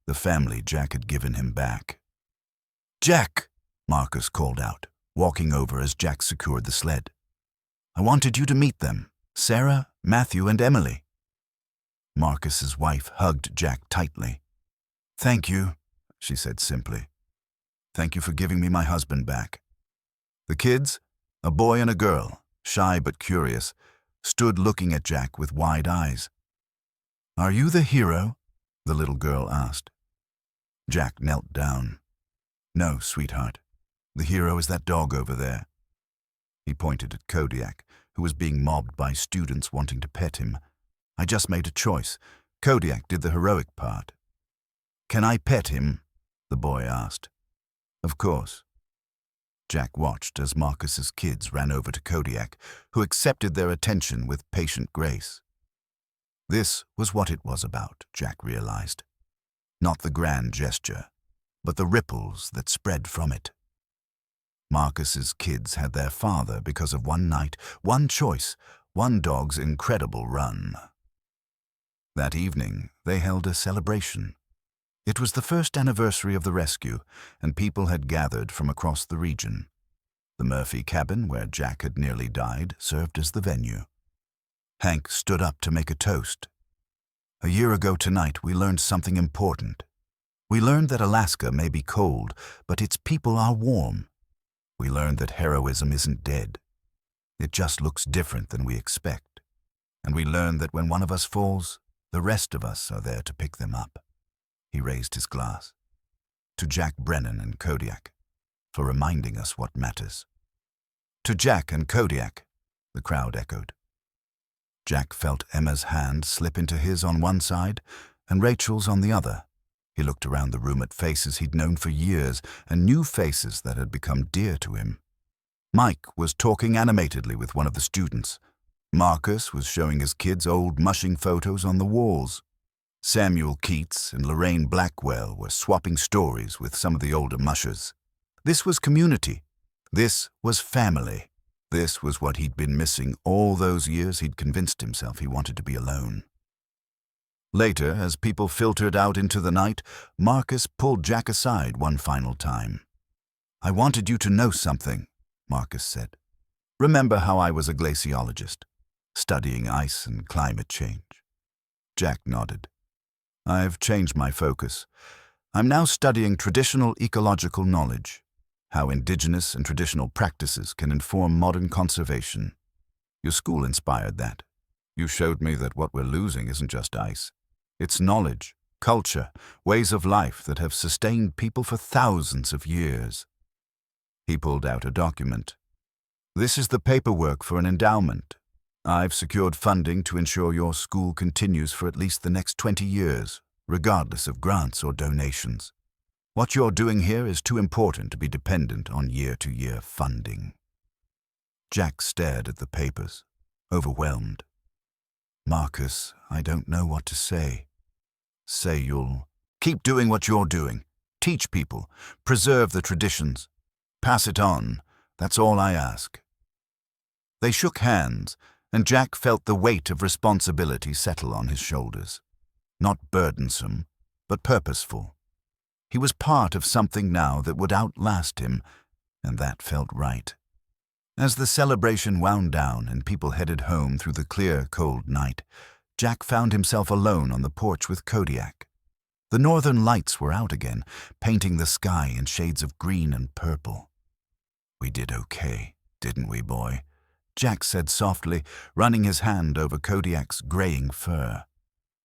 the family Jack had given him back. "Jack," Marcus called out, walking over as Jack secured the sled. "I wanted you to meet them, Sarah, Matthew, and Emily." Marcus's wife hugged Jack tightly. "Thank you," she said simply. "Thank you for giving me my husband back." The kids, a boy and a girl, shy but curious, stood looking at Jack with wide eyes. "Are you the hero?" the little girl asked. Jack knelt down. "No, sweetheart. The hero is that dog over there." He pointed at Kodiak, who was being mobbed by students wanting to pet him. "I just made a choice. Kodiak did the heroic part." "Can I pet him?" the boy asked. "Of course." Jack watched as Marcus's kids ran over to Kodiak, who accepted their attention with patient grace. This was what it was about, Jack realized. Not the grand gesture, but the ripples that spread from it. Marcus's kids had their father because of one night, one choice, one dog's incredible run. That evening, they held a celebration. It was the first anniversary of the rescue, and people had gathered from across the region. The Murphy cabin, where Jack had nearly died, served as the venue. Hank stood up to make a toast. "A year ago tonight, we learned something important. We learned that Alaska may be cold, but its people are warm. We learned that heroism isn't dead. It just looks different than we expect. And we learned that when one of us falls, the rest of us are there to pick them up." He raised his glass. "To Jack Brennan and Kodiak, for reminding us what matters." "To Jack and Kodiak," the crowd echoed. Jack felt Emma's hand slip into his on one side and Rachel's on the other. He looked around the room at faces he'd known for years and new faces that had become dear to him. Mike was talking animatedly with one of the students. Marcus was showing his kids old mushing photos on the walls. Samuel Keats and Lorraine Blackwell were swapping stories with some of the older mushers. This was community. This was family. This was what he'd been missing all those years he'd convinced himself he wanted to be alone. Later, as people filtered out into the night, Marcus pulled Jack aside one final time. "I wanted you to know something," Marcus said. "Remember how I was a glaciologist, studying ice and climate change?" Jack nodded. "I've changed my focus. I'm now studying traditional ecological knowledge, how indigenous and traditional practices can inform modern conservation. Your school inspired that. You showed me that what we're losing isn't just ice. It's knowledge, culture, ways of life that have sustained people for thousands of years." He pulled out a document. "This is the paperwork for an endowment. I've secured funding to ensure your school continues for at least the next 20 years, regardless of grants or donations. What you're doing here is too important to be dependent on year-to-year funding." Jack stared at the papers, overwhelmed. "Marcus, I don't know what to say." "Say you'll keep doing what you're doing. Teach people. Preserve the traditions. Pass it on. That's all I ask." They shook hands, and Jack felt the weight of responsibility settle on his shoulders. Not burdensome, but purposeful. He was part of something now that would outlast him, and that felt right. As the celebration wound down and people headed home through the clear, cold night, Jack found himself alone on the porch with Kodiak. The northern lights were out again, painting the sky in shades of green and purple. "We did okay, didn't we, boy?" Jack said softly, running his hand over Kodiak's graying fur.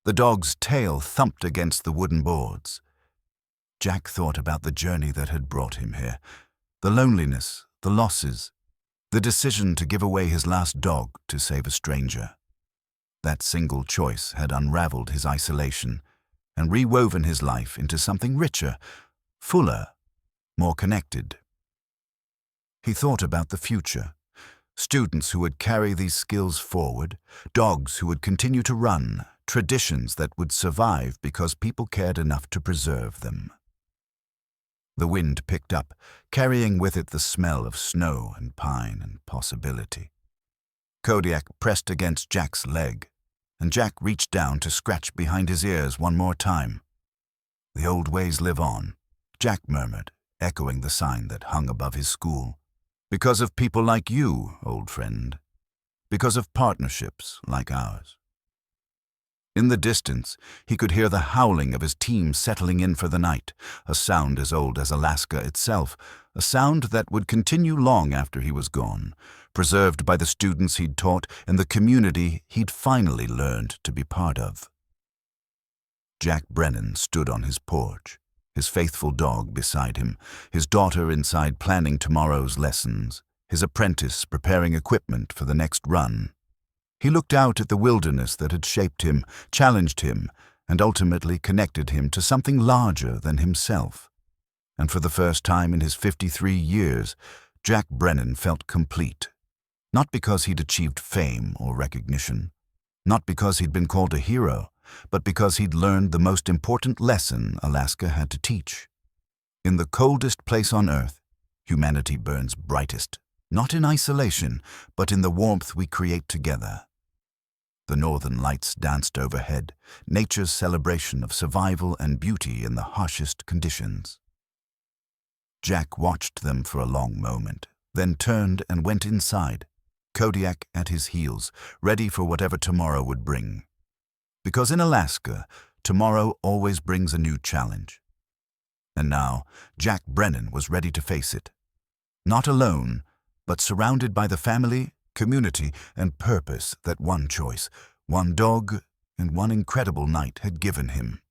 The dog's tail thumped against the wooden boards. Jack thought about the journey that had brought him here, the loneliness, the losses, the decision to give away his last dog to save a stranger. That single choice had unraveled his isolation and rewoven his life into something richer, fuller, more connected. He thought about the future, students who would carry these skills forward, dogs who would continue to run, traditions that would survive because people cared enough to preserve them. The wind picked up, carrying with it the smell of snow and pine and possibility. Kodiak pressed against Jack's leg, and Jack reached down to scratch behind his ears one more time. "The old ways live on," Jack murmured, echoing the sign that hung above his school. "Because of people like you, old friend. Because of partnerships like ours." In the distance, he could hear the howling of his team settling in for the night, a sound as old as Alaska itself, a sound that would continue long after he was gone, preserved by the students he'd taught and the community he'd finally learned to be part of. Jack Brennan stood on his porch, his faithful dog beside him, his daughter inside planning tomorrow's lessons, his apprentice preparing equipment for the next run. He looked out at the wilderness that had shaped him, challenged him, and ultimately connected him to something larger than himself. And for the first time in his 53 years, Jack Brennan felt complete. Not because he'd achieved fame or recognition, not because he'd been called a hero, but because he'd learned the most important lesson Alaska had to teach. In the coldest place on Earth, humanity burns brightest, not in isolation, but in the warmth we create together. The northern lights danced overhead, nature's celebration of survival and beauty in the harshest conditions. Jack watched them for a long moment, then turned and went inside, Kodiak at his heels, ready for whatever tomorrow would bring. Because in Alaska, tomorrow always brings a new challenge. And now, Jack Brennan was ready to face it. Not alone, but surrounded by the family, community, and purpose that one choice, one dog, and one incredible night had given him.